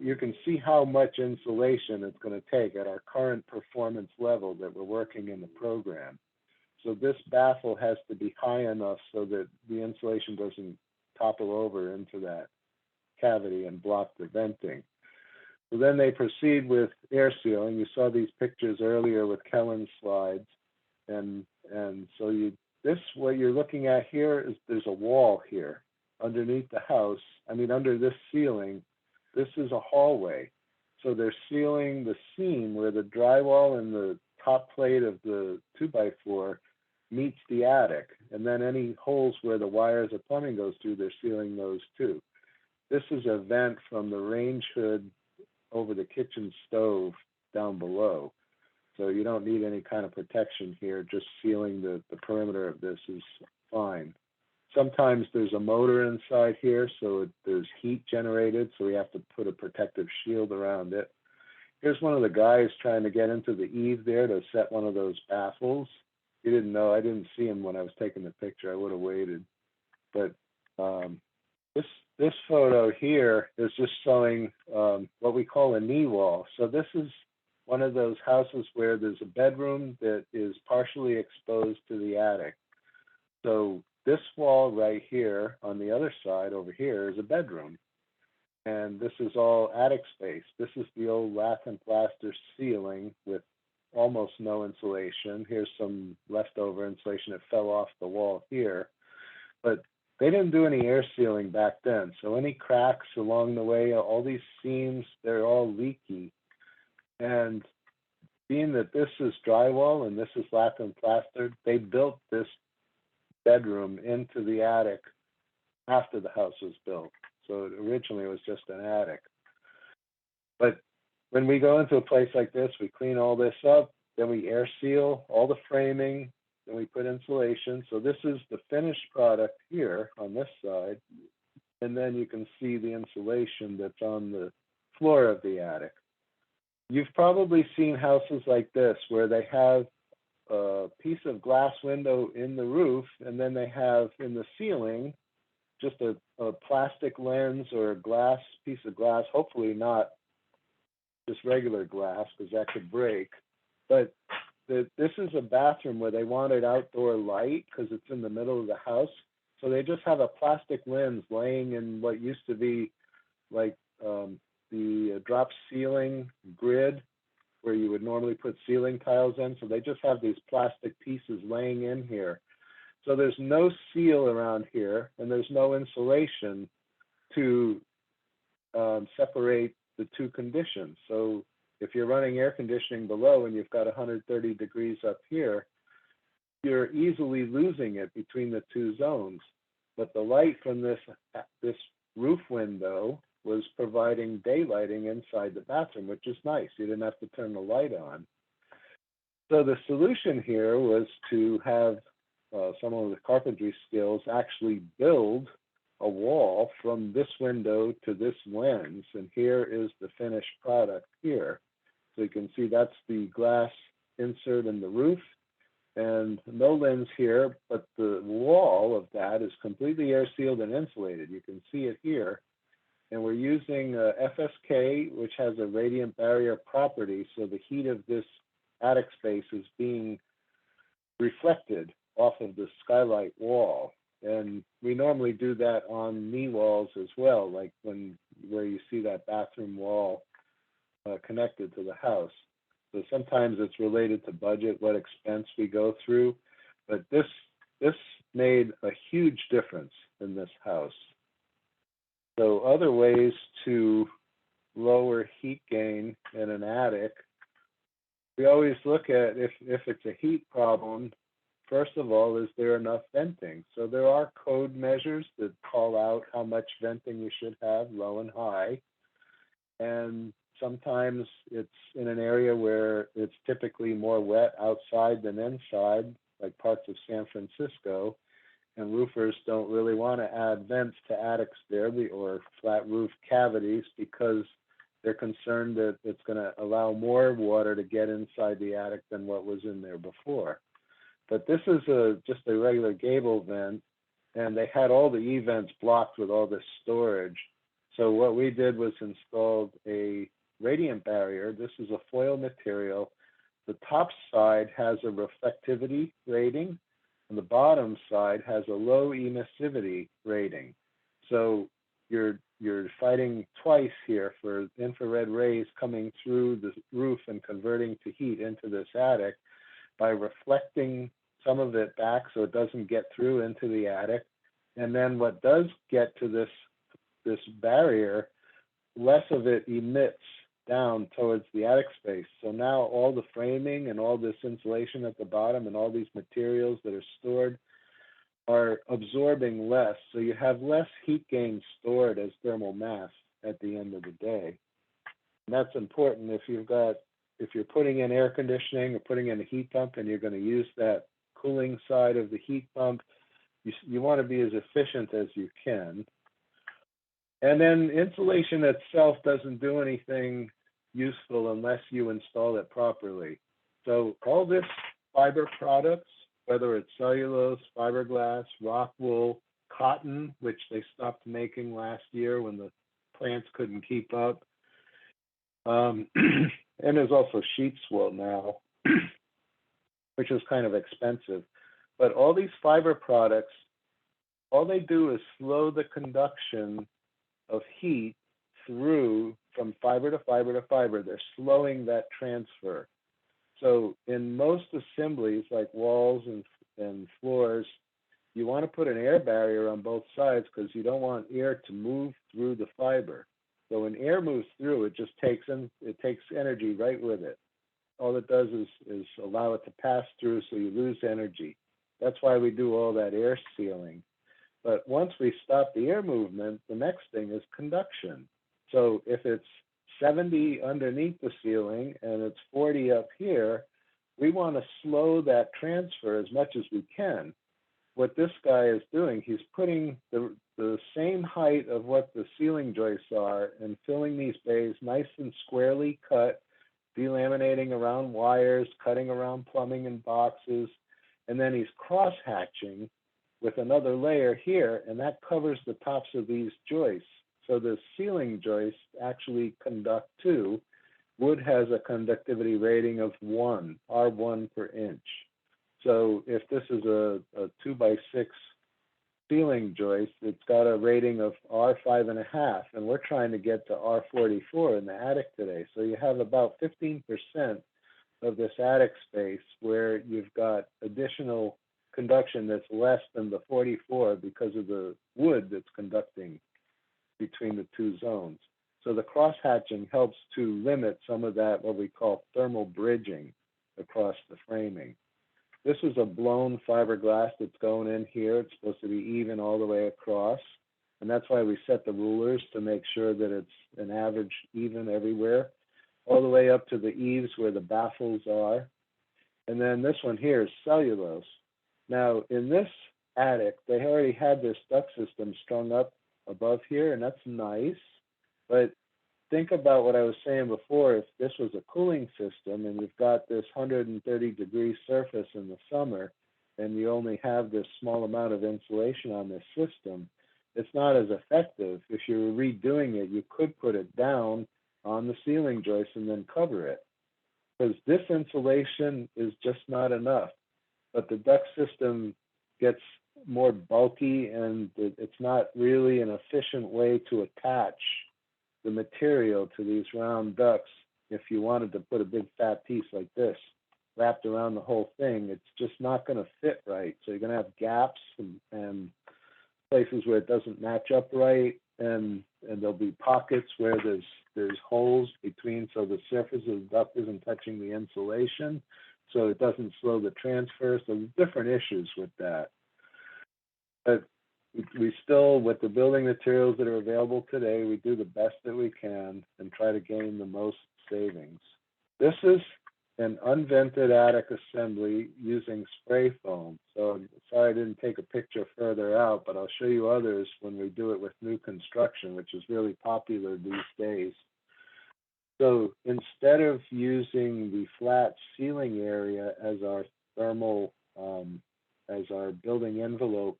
you can see how much insulation it's going to take at our current performance level that we're working in the program. So this baffle has to be high enough so that the insulation doesn't topple over into that cavity and block the venting. So then they proceed with air sealing. You saw these pictures earlier with Kellen's slides. And so what you're looking at here is there's a wall here underneath the house. I mean, under this ceiling, this is a hallway. So they're sealing the seam where the drywall and the top plate of the 2x4 meets the attic. And then any holes where the wires or plumbing goes through, they're sealing those too. This is a vent from the range hood over the kitchen stove down below. So you don't need any kind of protection here. Just sealing the perimeter of this is fine. Sometimes there's a motor inside here, so there's heat generated, so we have to put a protective shield around it. Here's one of the guys trying to get into the eave there to set one of those baffles. He didn't know. I didn't see him when I was taking the picture. I would have waited. But this photo here is just showing what we call a knee wall. So this is one of those houses where there's a bedroom that is partially exposed to the attic. So this wall right here on the other side over here is a bedroom. And this is all attic space. This is the old lath and plaster ceiling with almost no insulation. Here's some leftover insulation that fell off the wall here. But they didn't do any air sealing back then. So any cracks along the way, all these seams, they're all leaky. And being that this is drywall and this is lath and plastered, they built this bedroom into the attic after the house was built. So originally it was just an attic. But when we go into a place like this, we clean all this up, then we air seal all the framing, then we put insulation. So this is the finished product here on this side. And then you can see the insulation that's on the floor of the attic. You've probably seen houses like this where they have a piece of glass window in the roof, and then they have in the ceiling just a plastic lens or a glass piece of glass, hopefully not just regular glass because that could break. But this is a bathroom where they wanted outdoor light because it's in the middle of the house. So they just have a plastic lens laying in what used to be like the drop ceiling grid where you would normally put ceiling tiles in. So they just have these plastic pieces laying in here. So there's no seal around here and there's no insulation to separate the two conditions. So if you're running air conditioning below and you've got 130 degrees up here, you're easily losing it between the two zones. But the light from this roof window was providing daylighting inside the bathroom, which is nice. You didn't have to turn the light on. So the solution here was to have someone with carpentry skills actually build a wall from this window to this lens, and here is the finished product here. So you can see that's the glass insert in the roof, and no lens here, but the wall of that is completely air sealed and insulated. You can see it here. And we're using FSK, which has a radiant barrier property, so the heat of this attic space is being reflected off of the skylight wall. And we normally do that on knee walls as well, like where you see that bathroom wall connected to the house. So sometimes it's related to budget, what expense we go through, but this made a huge difference in this house. So other ways to lower heat gain in an attic, we always look at if it's a heat problem, first of all, is there enough venting? So there are code measures that call out how much venting you should have, low and high. And sometimes it's in an area where it's typically more wet outside than inside, like parts of San Francisco. And roofers don't really want to add vents to attics there or flat roof cavities because they're concerned that it's going to allow more water to get inside the attic than what was in there before. But this is just a regular gable vent, and they had all the E-vents blocked with all this storage. So what we did was installed a radiant barrier. This is a foil material. The top side has a reflectivity rating, and the bottom side has a low emissivity rating. So you're fighting twice here for infrared rays coming through the roof and converting to heat into this attic by reflecting some of it back so it doesn't get through into the attic. And then what does get to this barrier, less of it emits down towards the attic space. So now all the framing and all this insulation at the bottom and all these materials that are stored are absorbing less. So you have less heat gain stored as thermal mass at the end of the day. And that's important if you're putting in air conditioning or putting in a heat pump and you're going to use that cooling side of the heat pump, you want to be as efficient as you can. And then insulation itself doesn't do anything useful unless you install it properly. So all this fiber products, whether it's cellulose, fiberglass, rock wool, cotton, which they stopped making last year when the plants couldn't keep up. And there's also sheet wool now, which is kind of expensive. But all these fiber products, all they do is slow the conduction of heat through from fiber to fiber to fiber. They're slowing that transfer. So in most assemblies, like walls and floors, you want to put an air barrier on both sides because you don't want air to move through the fiber. So when air moves through, it takes energy right with it. All it does is allow it to pass through, so you lose energy. That's why we do all that air sealing. But once we stop the air movement, the next thing is conduction. So if it's 70 underneath the ceiling and it's 40 up here, we want to slow that transfer as much as we can. What this guy is doing, he's putting the same height of what the ceiling joists are and filling these bays nice and squarely cut, delaminating around wires, cutting around plumbing and boxes, and then he's cross-hatching with another layer here, and that covers the tops of these joists. So the ceiling joists actually conduct too. Wood has a conductivity rating of 1, R1 per inch. So if this is a 2x6 ceiling joist, it's got a rating of R5.5, and we're trying to get to R44 in the attic today. So you have about 15% of this attic space where you've got additional conduction that's less than the 44 because of the wood that's conducting between the two zones. So the cross-hatching helps to limit some of that, what we call thermal bridging across the framing. This is a blown fiberglass that's going in here. It's supposed to be even all the way across. And that's why we set the rulers to make sure that it's an average even everywhere, all the way up to the eaves where the baffles are. And then this one here is cellulose. Now, in this attic, they already had this duct system strung up above here, and that's nice. But think about what I was saying before. If this was a cooling system and you've got this 130-degree surface in the summer, and you only have this small amount of insulation on this system, it's not as effective. If you were redoing it, you could put it down on the ceiling joist and then cover it, because this insulation is just not enough. But the duct system gets more bulky, and it's not really an efficient way to attach the material to these round ducts. If you wanted to put a big fat piece like this wrapped around the whole thing, it's just not going to fit right. So you're going to have gaps and places where it doesn't match up right, and there'll be pockets where there's holes between, so the surface of the duct isn't touching the insulation, so it doesn't slow the transfer. So there's different issues with that. But we still, with the building materials that are available today, we do the best that we can and try to gain the most savings. This is an unvented attic assembly using spray foam. So sorry I didn't take a picture further out, but I'll show you others when we do it with new construction, which is really popular these days. So instead of using the flat ceiling area as our thermal, as our building envelope,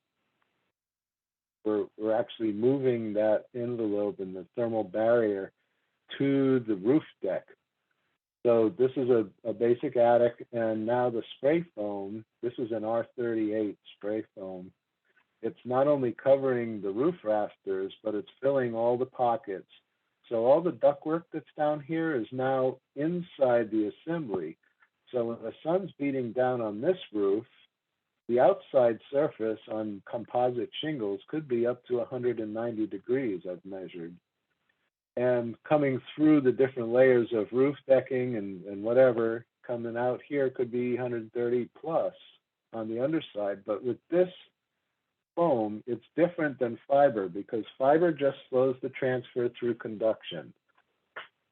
we're actually moving that envelope and the thermal barrier to the roof deck. So this is a basic attic, and now the spray foam, this is an R38 spray foam. It's not only covering the roof rafters, but it's filling all the pockets. So all the ductwork that's down here is now inside the assembly. So when the sun's beating down on this roof, the outside surface on composite shingles could be up to 190 degrees, I've measured. And coming through the different layers of roof decking and whatever, coming out here could be 130 plus on the underside. But with this foam, it's different than fiber, because fiber just slows the transfer through conduction.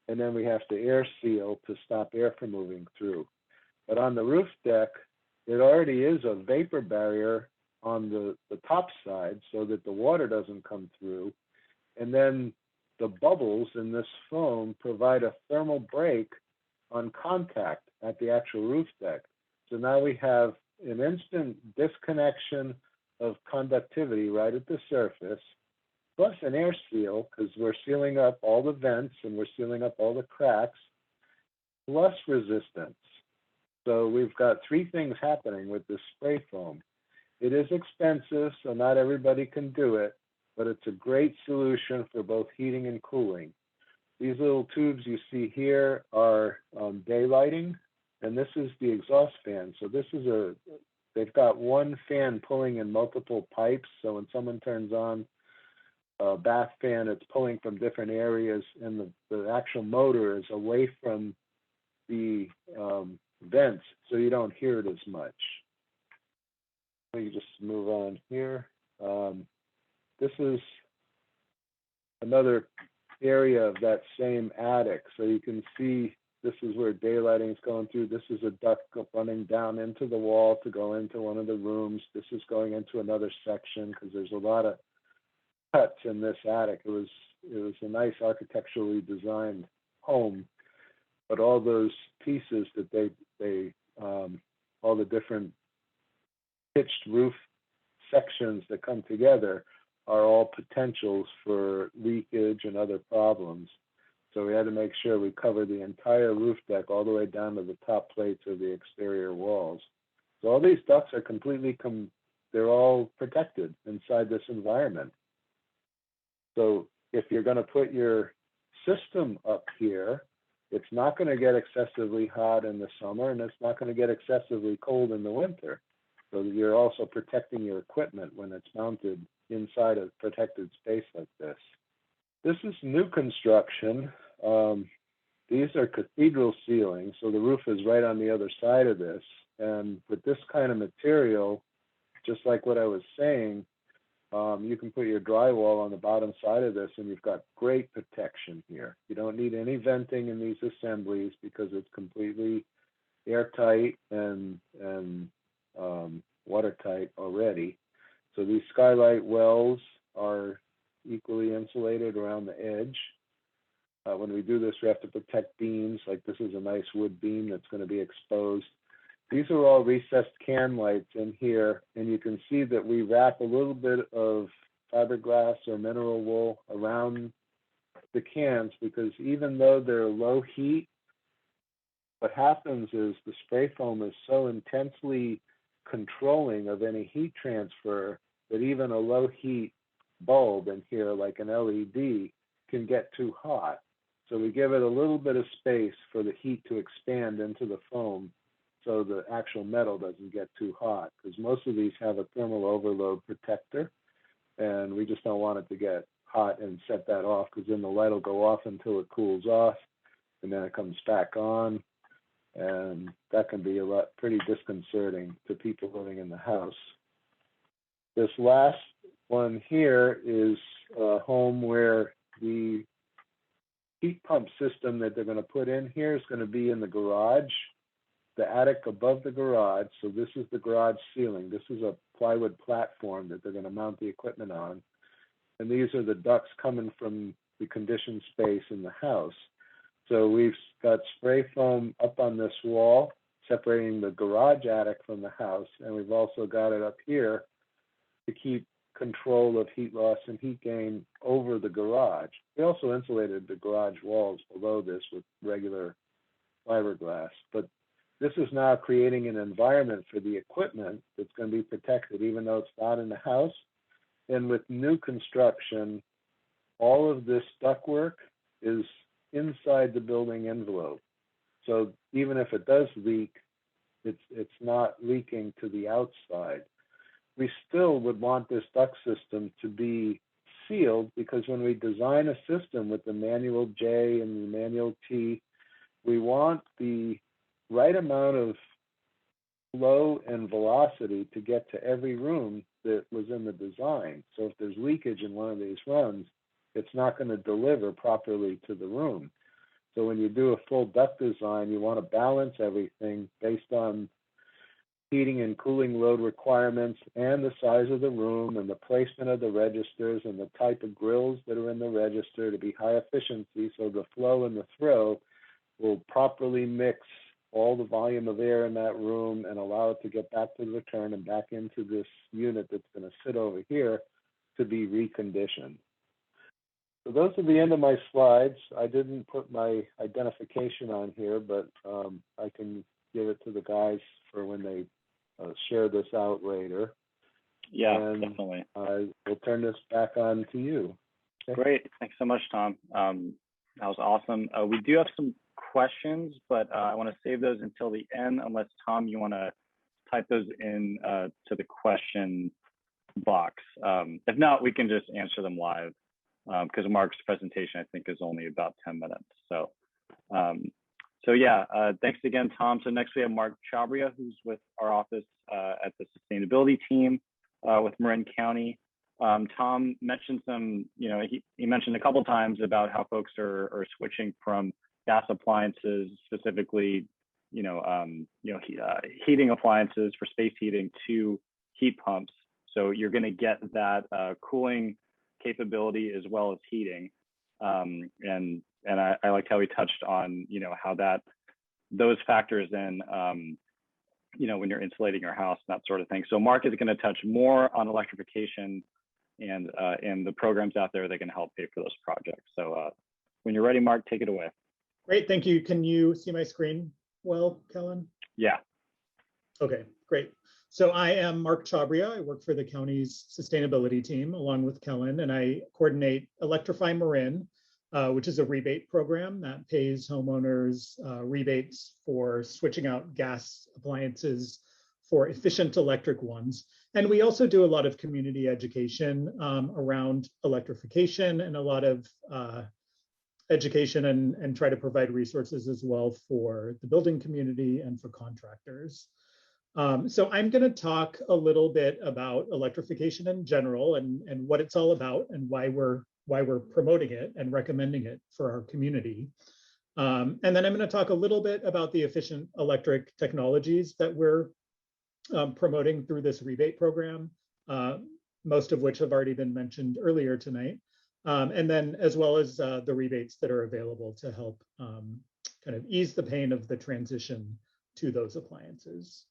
And then we have to air seal to stop air from moving through. But on the roof deck, it already is a vapor barrier on the top side so that the water doesn't come through. And then the bubbles in this foam provide a thermal break on contact at the actual roof deck. So now we have an instant disconnection of conductivity right at the surface, plus an air seal, because we're sealing up all the vents and we're sealing up all the cracks, plus resistance. So we've got three things happening with this spray foam. It is expensive, so not everybody can do it, but it's a great solution for both heating and cooling. These little tubes you see here are daylighting, and this is the exhaust fan. So this is they've got one fan pulling in multiple pipes. So when someone turns on a bath fan, it's pulling from different areas, and the actual motor is away from the vents, so you don't hear it as much. Let me just move on here. This is another area of that same attic. So you can see this is where daylighting is going through. This is a duct running down into the wall to go into one of the rooms. This is going into another section because there's a lot of cuts in this attic. It was a nice architecturally designed home, but all those pieces that all the different pitched roof sections that come together are all potentials for leakage and other problems. So we had to make sure we cover the entire roof deck all the way down to the top plates of the exterior walls. So all these ducts are completely, they're all protected inside this environment. So if you're going to put your system up here, it's not going to get excessively hot in the summer, and it's not going to get excessively cold in the winter. So you're also protecting your equipment when it's mounted inside a protected space like this. This is new construction. These are cathedral ceilings, so the roof is right on the other side of this. And with this kind of material, just like what I was saying, you can put your drywall on the bottom side of this, and you've got great protection here. You don't need any venting in these assemblies because it's completely airtight and watertight already. So these skylight wells are equally insulated around the edge. When we do this, we have to protect beams. Like this is a nice wood beam that's going to be exposed. These are all recessed can lights in here, and you can see that we wrap a little bit of fiberglass or mineral wool around the cans, because even though they're low heat, what happens is the spray foam is so intensely controlling of any heat transfer that even a low heat bulb in here, like an LED, can get too hot. So we give it a little bit of space for the heat to expand into the foam so the actual metal doesn't get too hot, because most of these have a thermal overload protector, and we just don't want it to get hot and set that off, because then the light will go off until it cools off, and then it comes back on, and that can be pretty disconcerting to people living in the house. This last one here is a home where the heat pump system that they're going to put in here is going to be in the garage, the attic above the garage. So this is the garage ceiling. This is a plywood platform that they're going to mount the equipment on. And these are the ducts coming from the conditioned space in the house. So we've got spray foam up on this wall, separating the garage attic from the house. And we've also got it up here to keep control of heat loss and heat gain over the garage. We also insulated the garage walls below this with regular fiberglass. But this is now creating an environment for the equipment that's going to be protected, even though it's not in the house. And with new construction, all of this ductwork is inside the building envelope. So even if it does leak, it's not leaking to the outside. We still would want this duct system to be sealed, because when we design a system with the manual J and the manual T, we want the right amount of flow and velocity to get to every room that was in the design. So if there's leakage in one of these runs, it's not going to deliver properly to the room. So when you do a full duct design, you want to balance everything based on heating and cooling load requirements and the size of the room and the placement of the registers and the type of grills that are in the register to be high efficiency, so the flow and the throw will properly mix all the volume of air in that room and allow it to get back to the return and back into this unit that's going to sit over here to be reconditioned. So those are the end of my slides. I didn't put my identification on here, but I can give it to the guys for when they share this out later. Yeah, and definitely. I will turn this back on to you. Okay. Great. Thanks so much, Tom. That was awesome. We do have some questions, but I want to save those until the end, unless, Tom, you want to type those in to the question box. If not, we can just answer them live, because Mark's presentation, I think, is only about 10 minutes. So, yeah, thanks again, Tom. So next we have Mark Chabria, who's with our office at the sustainability team with Marin County. Tom mentioned some, he mentioned a couple of times about how folks are switching from gas appliances, specifically, heating appliances for space heating, to heat pumps. So you're going to get that cooling capability as well as heating. And I liked how we touched on, how those factors in, when you're insulating your house, and that sort of thing. So Mark is going to touch more on electrification and the programs out there that can help pay for those projects. So when you're ready, Mark, take it away. Great, thank you. Can you see my screen well, Kellen? Yeah. Okay, great. So I am Mark Chabria. I work for the county's sustainability team along with Kellen, and I coordinate Electrify Marin, which is a rebate program that pays homeowners rebates for switching out gas appliances for efficient electric ones. And we also do a lot of community education around electrification, and a lot of education and try to provide resources as well for the building community and for contractors. So I'm going to talk a little bit about electrification in general and what it's all about and why we're promoting it and recommending it for our community. And then I'm going to talk a little bit about the efficient electric technologies that we're promoting through this rebate program. most of which have already been mentioned earlier tonight. And then as well as the rebates that are available to help kind of ease the pain of the transition to those appliances.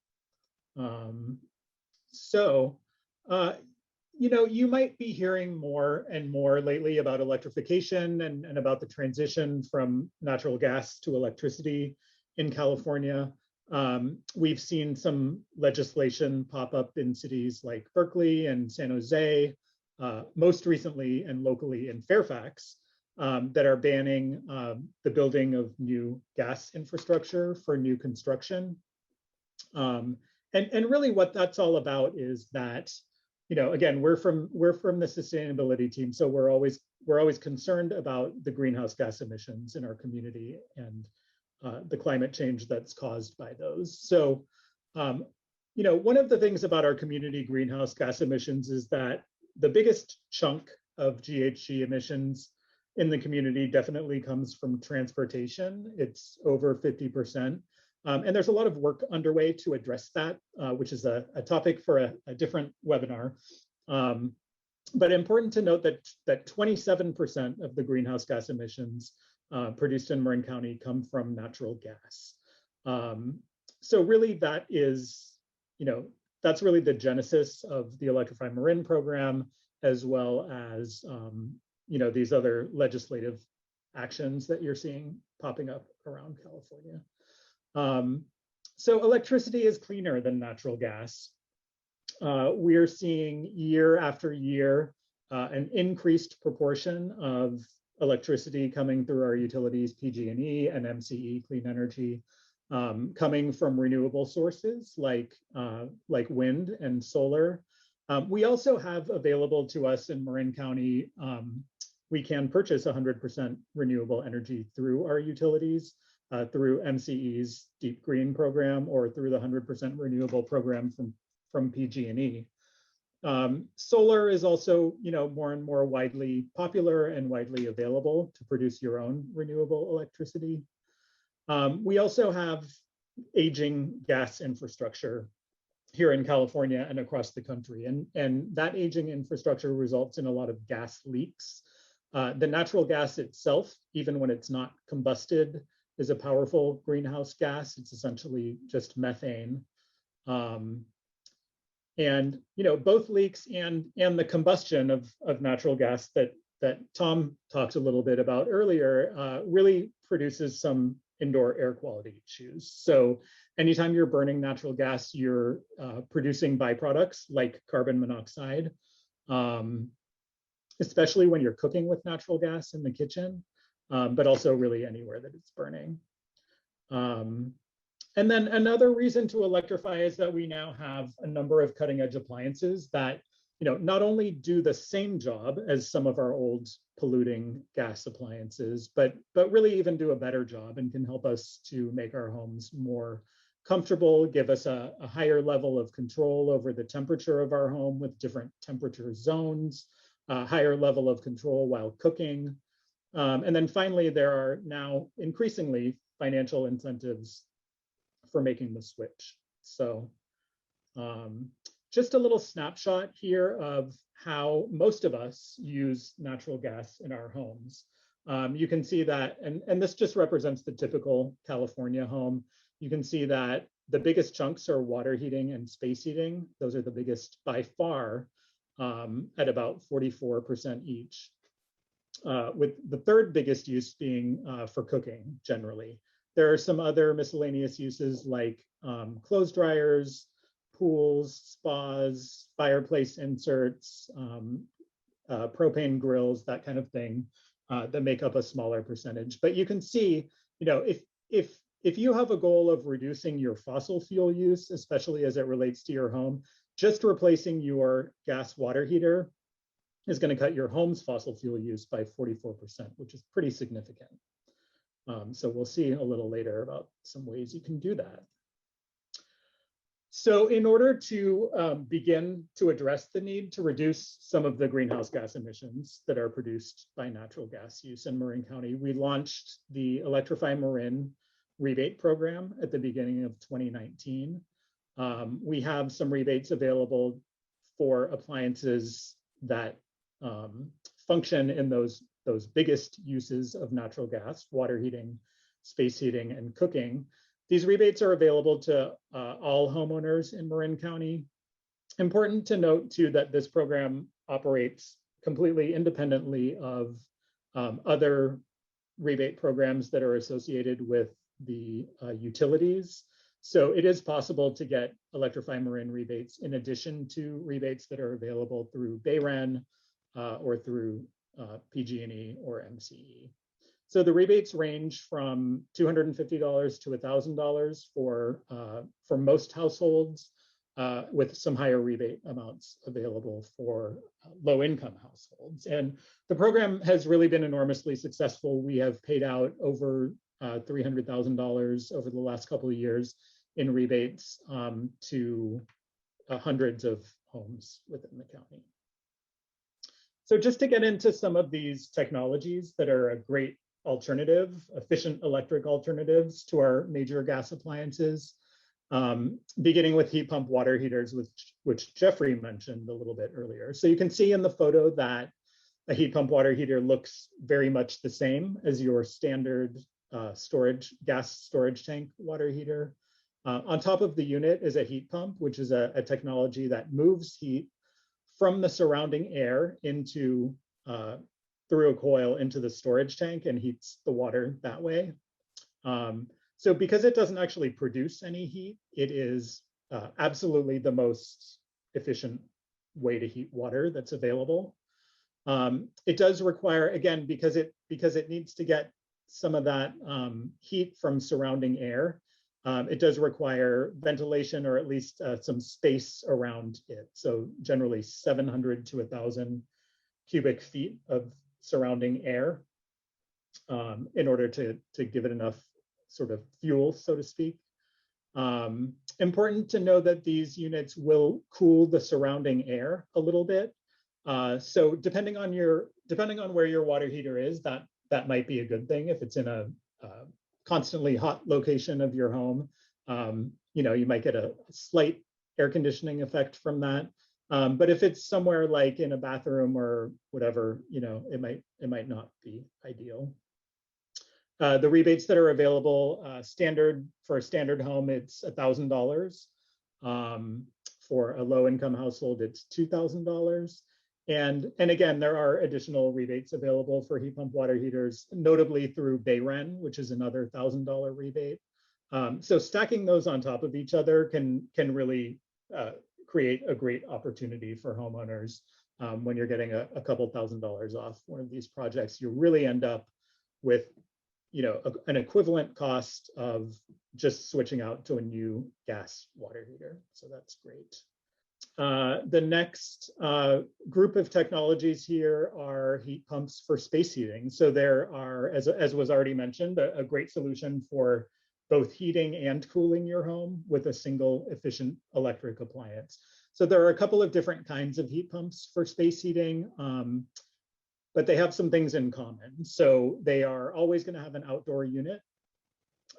You know, you might be hearing more and more lately about electrification and about the transition from natural gas to electricity in California. We've seen some legislation pop up in cities like Berkeley and San Jose, most recently and locally in Fairfax, that are banning the building of new gas infrastructure for new construction. And really what that's all about is that, you know, again, we're from the sustainability team, so we're always concerned about the greenhouse gas emissions in our community and the climate change that's caused by those. So, you know, one of the things about our community greenhouse gas emissions is that the biggest chunk of GHG emissions in the community definitely comes from transportation. It's over 50%. And there's a lot of work underway to address that, which is a topic for a different webinar. But important to note that 27% of the greenhouse gas emissions produced in Marin County come from natural gas. So really that is, you know, that's really the genesis of the Electrify Marin program, as well as, you know, these other legislative actions that you're seeing popping up around California. So electricity is cleaner than natural gas. We're seeing year after year an increased proportion of electricity coming through our utilities, PG&E and MCE, clean energy, coming from renewable sources like wind and solar. We also have available to us in Marin County, we can purchase 100% renewable energy through our utilities, through MCE's Deep Green program, or through the 100% renewable program from PG&E. Solar is also, you know, more and more widely popular and widely available to produce your own renewable electricity. We also have aging gas infrastructure here in California and across the country, and that aging infrastructure results in a lot of gas leaks. The natural gas itself, even when it's not combusted, is a powerful greenhouse gas. It's essentially just methane. And you know, both leaks and the combustion of natural gas that Tom talked a little bit about earlier really produces some indoor air quality issues. So anytime you're burning natural gas, you're producing byproducts like carbon monoxide, especially when you're cooking with natural gas in the kitchen, but also really anywhere that it's burning. And then another reason to electrify is that we now have a number of cutting edge appliances that, you know, not only do the same job as some of our old polluting gas appliances, but really even do a better job and can help us to make our homes more comfortable, give us a higher level of control over the temperature of our home with different temperature zones, a higher level of control while cooking. And then finally, there are now increasingly financial incentives for making the switch. So just a little snapshot here of how most of us use natural gas in our homes. You can see that, and this just represents the typical California home. You can see that the biggest chunks are water heating and space heating. Those are the biggest by far, at about 44% each, with the third biggest use being for cooking generally. There are some other miscellaneous uses like clothes dryers, pools, spas, fireplace inserts, propane grills, that kind of thing, that make up a smaller percentage. But you can see, you know, if you have a goal of reducing your fossil fuel use, especially as it relates to your home, just replacing your gas water heater is going to cut your home's fossil fuel use by 44%, which is pretty significant. So we'll see a little later about some ways you can do that. So in order to begin to address the need to reduce some of the greenhouse gas emissions that are produced by natural gas use in Marin County, we launched the Electrify Marin rebate program at the beginning of 2019. We have some rebates available for appliances that function in those biggest uses of natural gas, water heating, space heating, and cooking. These rebates are available to all homeowners in Marin County. Important to note too that this program operates completely independently of other rebate programs that are associated with the utilities. So it is possible to get Electrify Marin rebates in addition to rebates that are available through BayREN or through PG&E or MCE. So the rebates range from $250 to $1,000 for most households, with some higher rebate amounts available for low-income households. And the program has really been enormously successful. We have paid out over $300,000 over the last couple of years in rebates to hundreds of homes within the county. So just to get into some of these technologies that are a great alternative, efficient electric alternatives to our major gas appliances, beginning with heat pump water heaters, which Jeffrey mentioned a little bit earlier. So you can see in the photo that a heat pump water heater looks very much the same as your standard gas storage tank water heater. On top of the unit is a heat pump, which is a technology that moves heat from the surrounding air into through a coil into the storage tank and heats the water that way. So because it doesn't actually produce any heat, it is absolutely the most efficient way to heat water that's available. It does require, again, because it needs to get some of that heat from surrounding air, it does require ventilation or at least some space around it. So generally 700 to 1,000 cubic feet of surrounding air in order to give it enough sort of fuel, so to speak. Important to know that these units will cool the surrounding air a little bit. So depending on where your water heater is, that might be a good thing. If it's in a constantly hot location of your home, you might get a slight air conditioning effect from that. But if it's somewhere like in a bathroom or whatever, it might not be ideal. The rebates that are available, for a standard home, it's $1,000. For a low-income household, it's $2,000. And again, there are additional rebates available for heat pump water heaters, notably through BayREN, which is another $1,000 rebate. So stacking those on top of each other can really create a great opportunity for homeowners. When you're getting a couple $1,000s off one of these projects, you really end up with an equivalent cost of just switching out to a new gas water heater. So that's great. The next group of technologies here are heat pumps for space heating. So there are, as was already mentioned, a great solution for both heating and cooling your home with a single efficient electric appliance. So there are a couple of different kinds of heat pumps for space heating, but they have some things in common. So they are always going to have an outdoor unit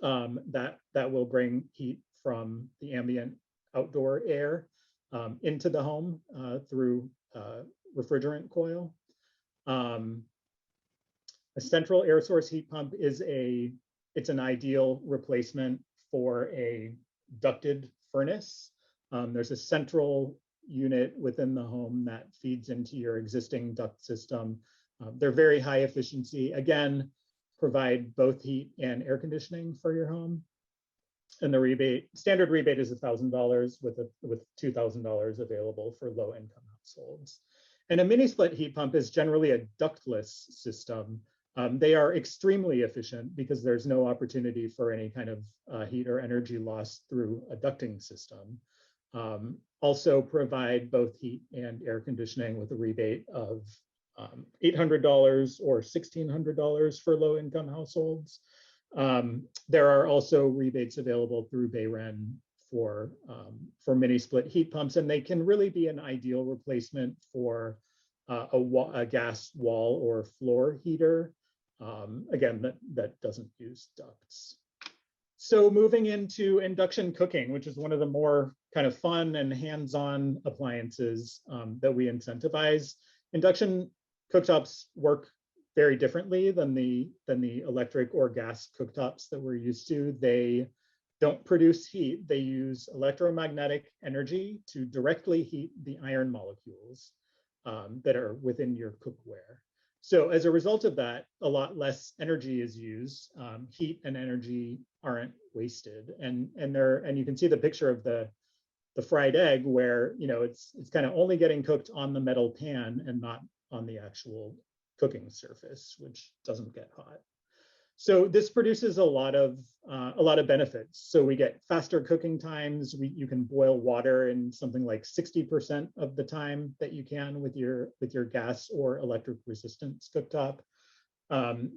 that will bring heat from the ambient outdoor air into the home through refrigerant coil. A central air source heat pump is it's an ideal replacement for a ducted furnace. There's a central unit within the home that feeds into your existing duct system. They're very high efficiency. Again, provide both heat and air conditioning for your home. And the standard rebate is $1,000 with $2,000 available for low-income households. And a mini split heat pump is generally a ductless system. They are extremely efficient because there's no opportunity for any kind of heat or energy loss through a ducting system. Also provide both heat and air conditioning with a rebate of $800 or $1,600 for low-income households. There are also rebates available through BayREN for mini split heat pumps, and they can really be an ideal replacement for a gas wall or floor heater. Again, that doesn't use ducts. So moving into induction cooking, which is one of the more kind of fun and hands-on appliances that we incentivize. Induction cooktops work very differently than the electric or gas cooktops that we're used to. They don't produce heat. They use electromagnetic energy to directly heat the iron molecules that are within your cookware. So as a result of that, a lot less energy is used. Heat and energy aren't wasted. And you can see the picture of the fried egg where it's kind of only getting cooked on the metal pan and not on the actual cooking surface, which doesn't get hot. So this produces a lot of benefits. So we get faster cooking times. You can boil water in something like 60% of the time that you can with your gas or electric resistance cooktop.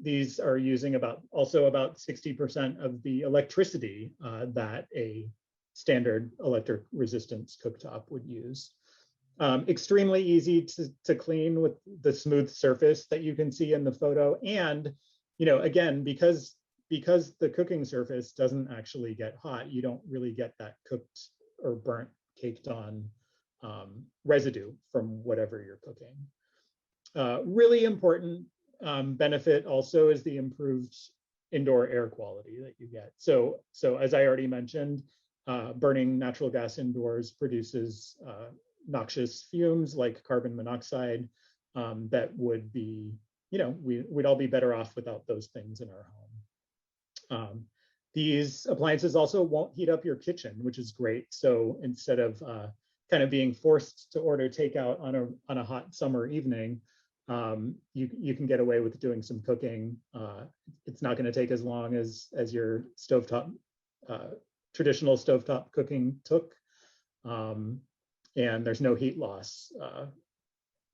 These are using about 60% of the electricity that a standard electric resistance cooktop would use. Extremely easy to clean with the smooth surface that you can see in the photo. And again, because the cooking surface doesn't actually get hot, you don't really get that cooked or burnt, caked on residue from whatever you're cooking. Really important benefit also is the improved indoor air quality that you get. So as I already mentioned, burning natural gas indoors produces noxious fumes like carbon monoxide that would be, we'd all be better off without those things in our home. These appliances also won't heat up your kitchen, which is great. So instead of kind of being forced to order takeout on a hot summer evening, you can get away with doing some cooking. It's not going to take as long as your stovetop, traditional stovetop cooking took. And there's no heat loss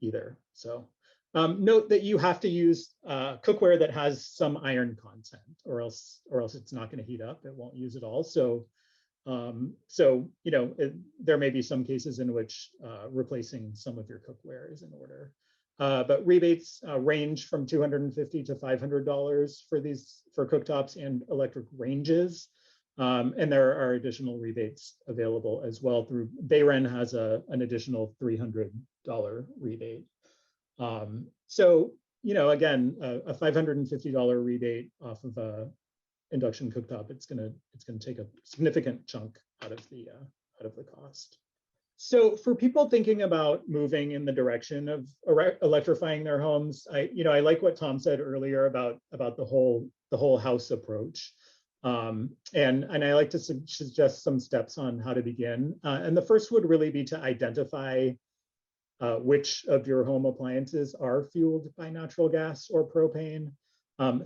either. So note that you have to use cookware that has some iron content, or else it's not going to heat up. It won't use it all. So there may be some cases in which replacing some of your cookware is in order. But rebates range from $250 to $500 for cooktops and electric ranges. And there are additional rebates available as well through Marin has an additional $300 rebate. So again, a $550 rebate off of a induction cooktop, it's gonna take a significant chunk out of the cost. So for people thinking about moving in the direction of electrifying their homes, I like what Tom said earlier about the whole house approach. And I like to suggest some steps on how to begin. And the first would really be to identify which of your home appliances are fueled by natural gas or propane.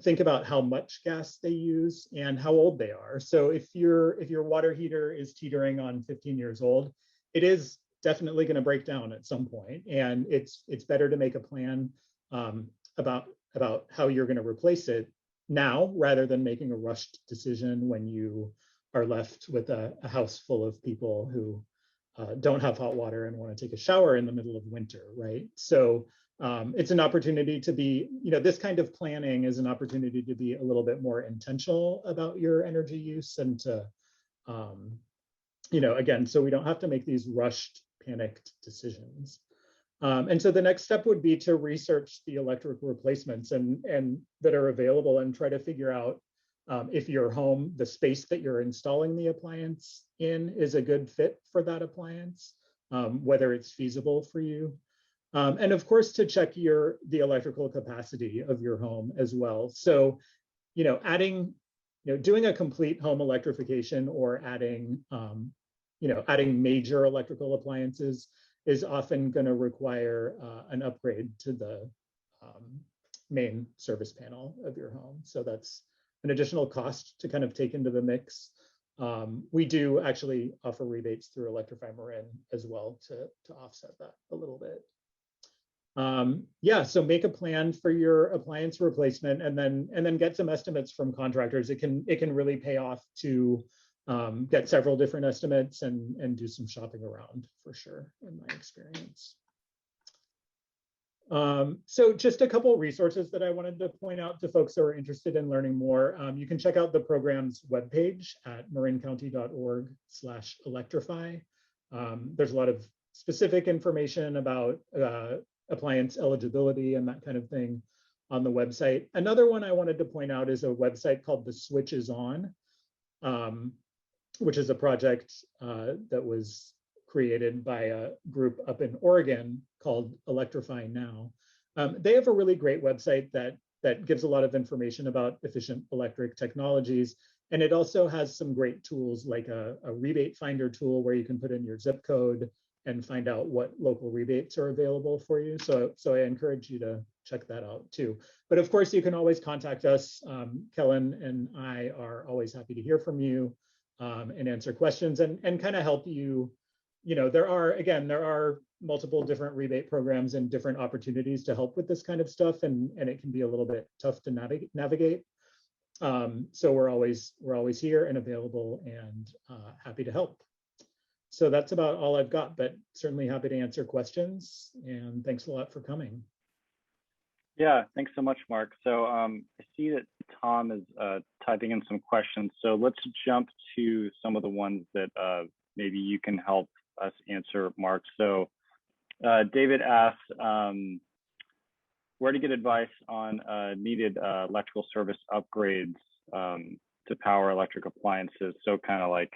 Think about how much gas they use and how old they are. So if your water heater is teetering on 15 years old, it is definitely going to break down at some point. And it's better to make a plan about how you're going to replace it now, rather than making a rushed decision when you are left with a house full of people who don't have hot water and want to take a shower in the middle of winter, right? So it's an opportunity to be, this kind of planning is an opportunity to be a little bit more intentional about your energy use and to, again, so we don't have to make these rushed, panicked decisions. And so the next step would be to research the electric replacements and that are available and try to figure out if your home, the space that you're installing the appliance in is a good fit for that appliance, whether it's feasible for you. And of course, to check the electrical capacity of your home as well. So, doing a complete home electrification or adding major electrical appliances is often going to require an upgrade to the main service panel of your home. So that's an additional cost to kind of take into the mix. We do actually offer rebates through Electrify Marin as well to offset that a little bit. So make a plan for your appliance replacement and then get some estimates from contractors. It can really pay off to get several different estimates and do some shopping around for sure, in my experience. So just a couple of resources that I wanted to point out to folks who are interested in learning more. You can check out the program's webpage at marincounty.org/electrify. There's a lot of specific information about appliance eligibility and that kind of thing on the website. Another one I wanted to point out is a website called The Switch Is On, which is a project that was created by a group up in Oregon called Electrify Now. They have a really great website that gives a lot of information about efficient electric technologies. And it also has some great tools like a rebate finder tool where you can put in your zip code and find out what local rebates are available for you. So I encourage you to check that out too. But of course, you can always contact us. Kellen and I are always happy to hear from you and answer questions and kind of help you. You know, there are multiple different rebate programs and different opportunities to help with this kind of stuff, and it can be a little bit tough to navigate. So we're always here and available and happy to help. So that's about all I've got, but certainly happy to answer questions. And thanks a lot for coming. Yeah, thanks so much, Mark. So I see that Tom is typing in some questions. So let's jump to some of the ones that maybe you can help us answer, Mark. So David asks, where to get advice on needed electrical service upgrades to power electric appliances. So kind of like,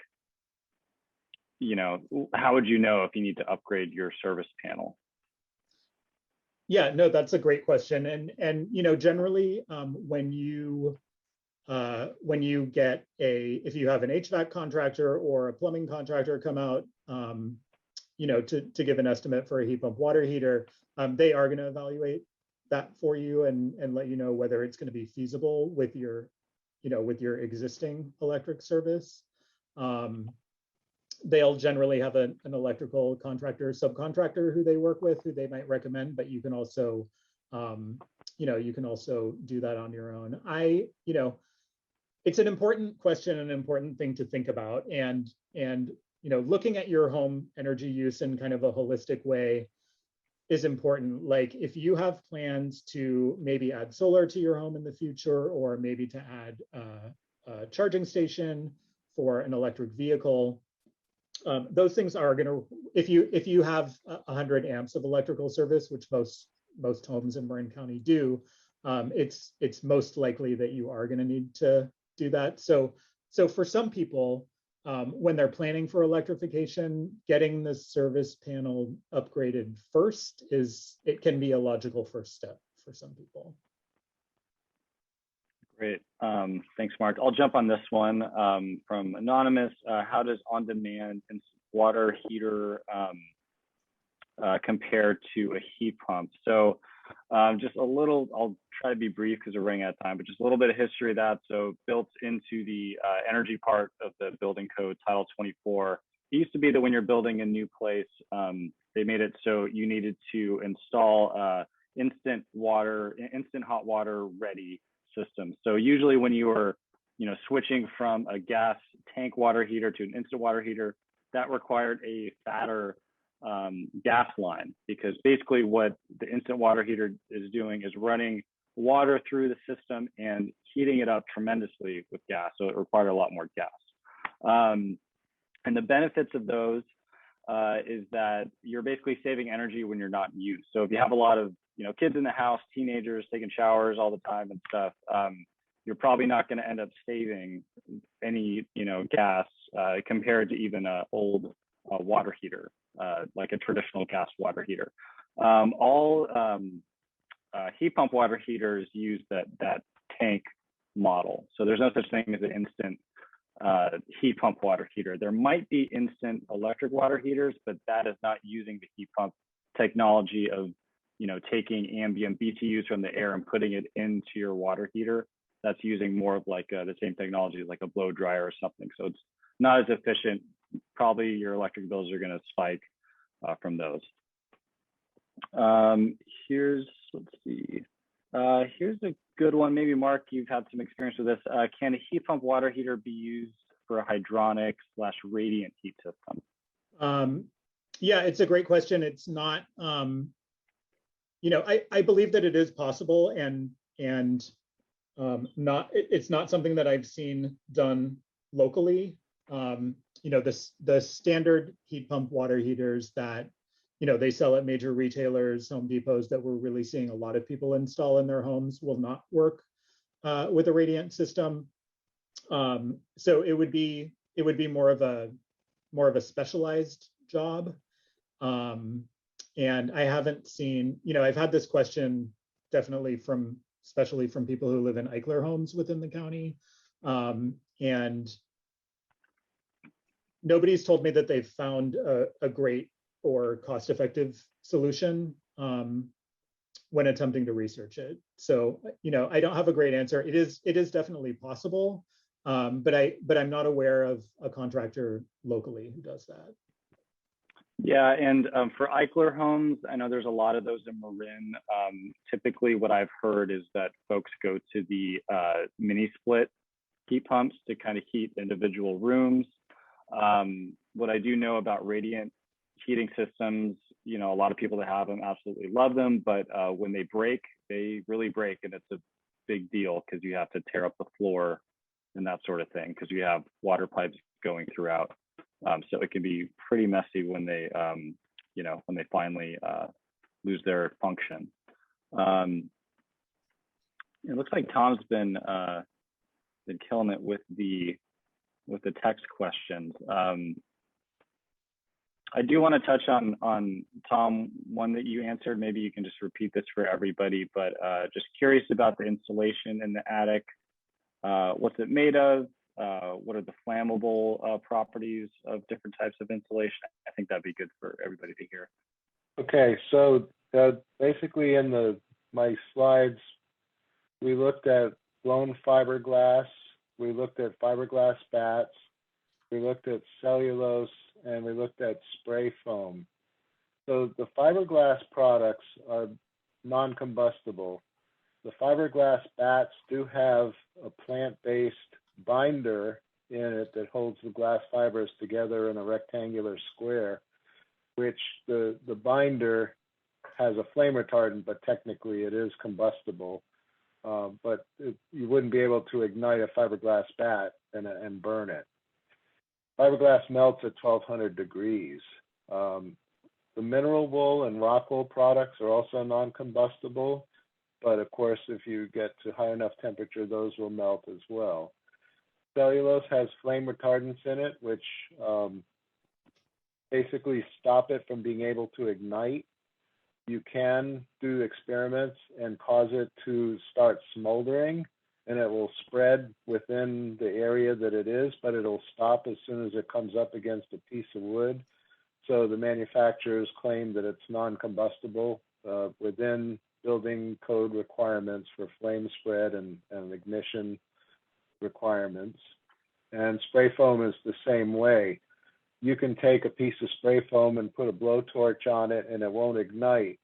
you know, how would you know if you need to upgrade your service panel? Yeah, no, that's a great question. And you know, generally when you get if you have an HVAC contractor or a plumbing contractor come out, you know, to give an estimate for a heat pump water heater, they are going to evaluate that for you and let you know whether it's going to be feasible with your, you know, with your existing electric service. They'll generally have an electrical contractor, subcontractor who they work with, who they might recommend, but you can also, you know, you can also do that on your own. You know, it's an important question, an important thing to think about. And, you know, looking at your home energy use in kind of a holistic way is important. Like if you have plans to maybe add solar to your home in the future, or maybe to add a charging station for an electric vehicle, those things are going to, if you have 100 amps of electrical service, which most homes in Marin County do, it's most likely that you are going to need to do that. So for some people, when they're planning for electrification, getting the service panel upgraded first it can be a logical first step for some people. Great. Thanks, Mark. I'll jump on this one from Anonymous. How does on-demand water heater compare to a heat pump? So just a little, I'll try to be brief because we're running out of time, but just a little bit of history of that. So built into the energy part of the building code, Title 24, it used to be that when you're building a new place, they made it so you needed to install instant hot water ready system. So usually when you were, you know, switching from a gas tank water heater to an instant water heater, that required a fatter gas line, because basically what the instant water heater is doing is running water through the system and heating it up tremendously with gas. So it required a lot more gas. And the benefits of those is that you're basically saving energy when you're not in use. So if you have a lot of, you know, kids in the house, teenagers taking showers all the time and stuff, you're probably not going to end up saving any, you know, gas compared to even an old water heater, like a traditional gas water heater. All heat pump water heaters use that tank model. So there's no such thing as an instant heat pump water heater. There might be instant electric water heaters, but that is not using the heat pump technology of, you know, taking ambient BTUs from the air and putting it into your water heater. That's using more of like the same technology, like a blow dryer or something. So it's not as efficient. Probably your electric bills are going to spike from those. Let's see. Here's a good one. Maybe Mark, you've had some experience with this. Can a heat pump water heater be used for a hydronic/radiant heat system? Yeah, it's a great question. It's not I believe that it is possible, and it's not something that I've seen done locally. The standard heat pump water heaters that they sell at major retailers, Home Depots, that we're really seeing a lot of people install in their homes will not work with a radiant system. So it would be more of a specialized job. And I haven't seen, I've had this question definitely especially from people who live in Eichler homes within the county. And nobody's told me that they've found a great or cost-effective solution when attempting to research it. So, I don't have a great answer. It is definitely possible, but I'm not aware of a contractor locally who does that. Yeah, and for Eichler homes, I know there's a lot of those in Marin. Typically, what I've heard is that folks go to the mini split heat pumps to kind of heat individual rooms. What I do know about radiant heating systems, a lot of people that have them absolutely love them, but when they break, they really break, and it's a big deal because you have to tear up the floor and that sort of thing because you have water pipes going throughout. So it can be pretty messy when they, when they finally lose their function. It looks like Tom's been killing it with the text questions. I do want to touch on Tom, one that you answered. Maybe you can just repeat this for everybody, but just curious about the insulation in the attic. What's it made of? What are the flammable properties of different types of insulation? I think that'd be good for everybody to hear. Okay, so basically in my slides, we looked at blown fiberglass, we looked at fiberglass bats, we looked at cellulose, and we looked at spray foam. So the fiberglass products are non-combustible. The fiberglass bats do have a plant-based binder in it that holds the glass fibers together in a rectangular square, which the binder has a flame retardant, but technically it is combustible. But you wouldn't be able to ignite a fiberglass bat and burn it. Fiberglass melts at 1200 degrees. The mineral wool and rock wool products are also non-combustible, but of course, if you get to high enough temperature, those will melt as well. Cellulose has flame retardants in it, which basically stop it from being able to ignite. You can do experiments and cause it to start smoldering, and it will spread within the area that it is, but it'll stop as soon as it comes up against a piece of wood. So the manufacturers claim that it's non-combustible within building code requirements for flame spread and ignition requirements. And spray foam is the same way. You can take a piece of spray foam and put a blowtorch on it and it won't ignite.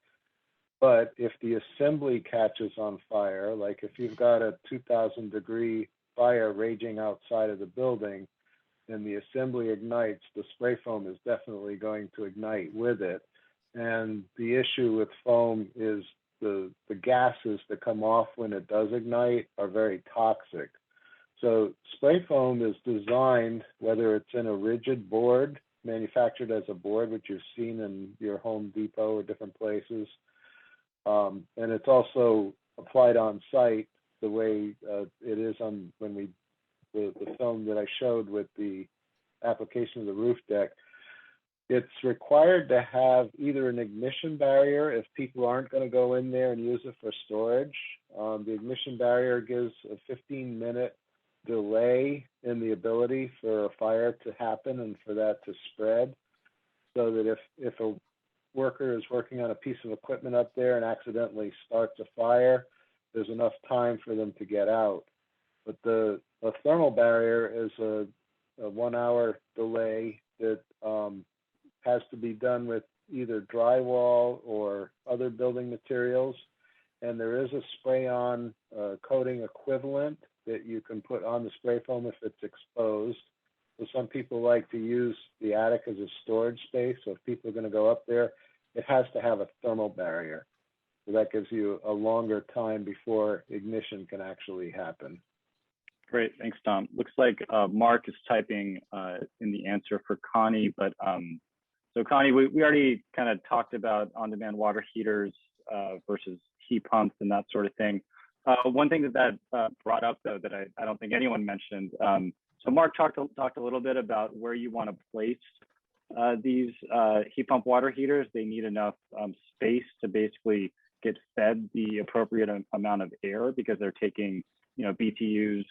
But if the assembly catches on fire, like if you've got a 2000 degree fire raging outside of the building and the assembly ignites, the spray foam is definitely going to ignite with it. And the issue with foam is the gases that come off when it does ignite are very toxic. So spray foam is designed, whether it's in a rigid board, manufactured as a board, which you've seen in your Home Depot or different places, and it's also applied on site the way it is on the film that I showed with the application of the roof deck. It's required to have either an ignition barrier if people aren't going to go in there and use it for storage. The ignition barrier gives a 15-minute delay in the ability for a fire to happen and for that to spread, so that if a worker is working on a piece of equipment up there and accidentally starts a fire, there's enough time for them to get out. But a thermal barrier is a 1 hour delay that has to be done with either drywall or other building materials. And there is a spray-on coating equivalent that you can put on the spray foam if it's exposed. So some people like to use the attic as a storage space. So if people are going to go up there, it has to have a thermal barrier. So that gives you a longer time before ignition can actually happen. Great, thanks, Tom. Looks like Mark is typing in the answer for Connie, but so Connie, we already kind of talked about on-demand water heaters versus heat pumps and that sort of thing. One thing that brought up though that I don't think anyone mentioned. So Mark talked a little bit about where you want to place these heat pump water heaters. They need enough space to basically get fed the appropriate amount of air because they're taking, BTUs,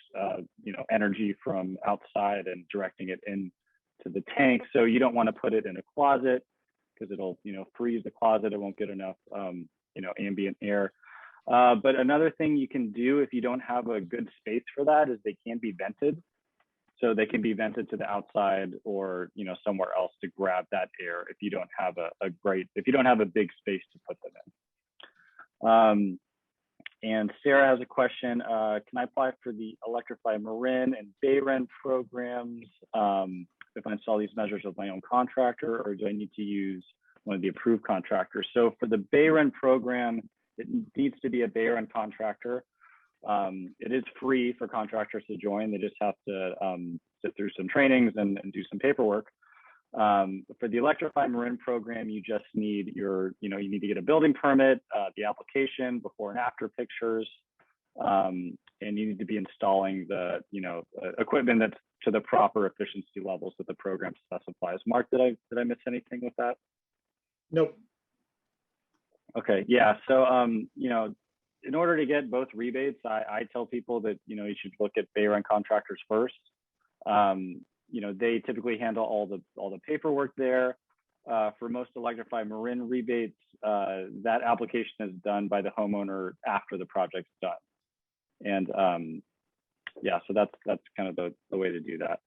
energy from outside and directing it into the tank. So you don't want to put it in a closet because it'll, freeze the closet. It won't get enough, ambient air. But another thing you can do if you don't have a good space for that is they can be vented. So they can be vented to the outside or, somewhere else to grab that air if you don't have if you don't have a big space to put them in. And Sarah has a question. Can I apply for the Electrify Marin and Bayren programs if I install these measures with my own contractor, or do I need to use one of the approved contractors? So for the Bayren program, it needs to be a Bayren contractor. It is free for contractors to join. They just have to sit through some trainings and do some paperwork. For the Electrify Marin program, you just need you need to get a building permit, the application, before and after pictures, and you need to be installing the, equipment that's to the proper efficiency levels that the program specifies. Mark, did I miss anything with that? Nope. Okay, yeah. So, in order to get both rebates, I tell people that, you should look at Bayren contractors first. They typically handle all the paperwork there. For most Electrify Marin rebates, that application is done by the homeowner after the project's done. And yeah, so that's kind of the way to do that.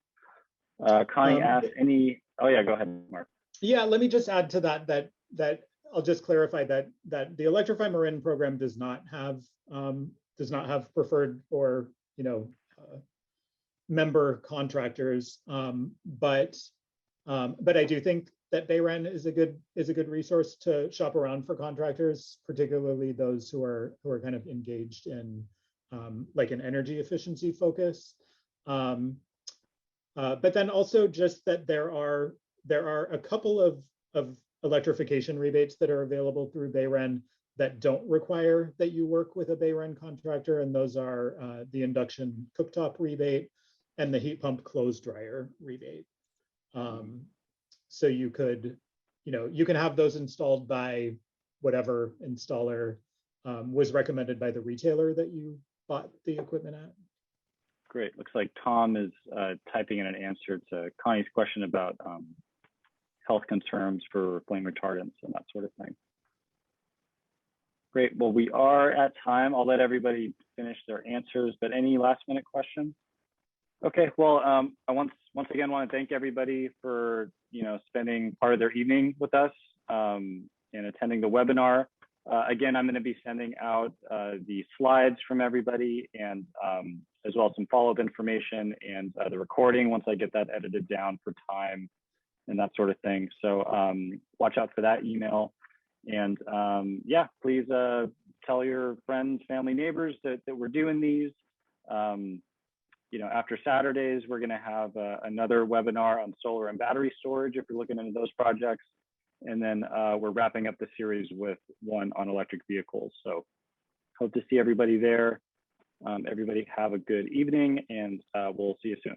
Connie asked oh yeah, go ahead, Mark. Yeah, let me just add to that I'll just clarify that the Electrify Marin program does not have preferred or member contractors, but I do think that Bayren is a good resource to shop around for contractors, particularly those who are kind of engaged in like an energy efficiency focus. But then also just that there are a couple of electrification rebates that are available through Bayren that don't require that you work with a Bayren contractor, and those are the induction cooktop rebate and the heat pump clothes dryer rebate. So you could, you can have those installed by whatever installer was recommended by the retailer that you bought the equipment at. Great. Looks like Tom is typing in an answer to Connie's question about health concerns for flame retardants and that sort of thing. Great. Well, we are at time. I'll let everybody finish their answers, but any last minute questions? Okay. Well, I once again want to thank everybody for spending part of their evening with us and attending the webinar. Again, I'm going to be sending out the slides from everybody and as well as some follow-up information and the recording once I get that edited down for time and that sort of thing. So watch out for that email. And yeah, please tell your friends, family, neighbors that we're doing these. After Saturdays, we're going to have another webinar on solar and battery storage if you're looking into those projects. And then we're wrapping up the series with one on electric vehicles. So hope to see everybody there. Everybody have a good evening, and we'll see you soon.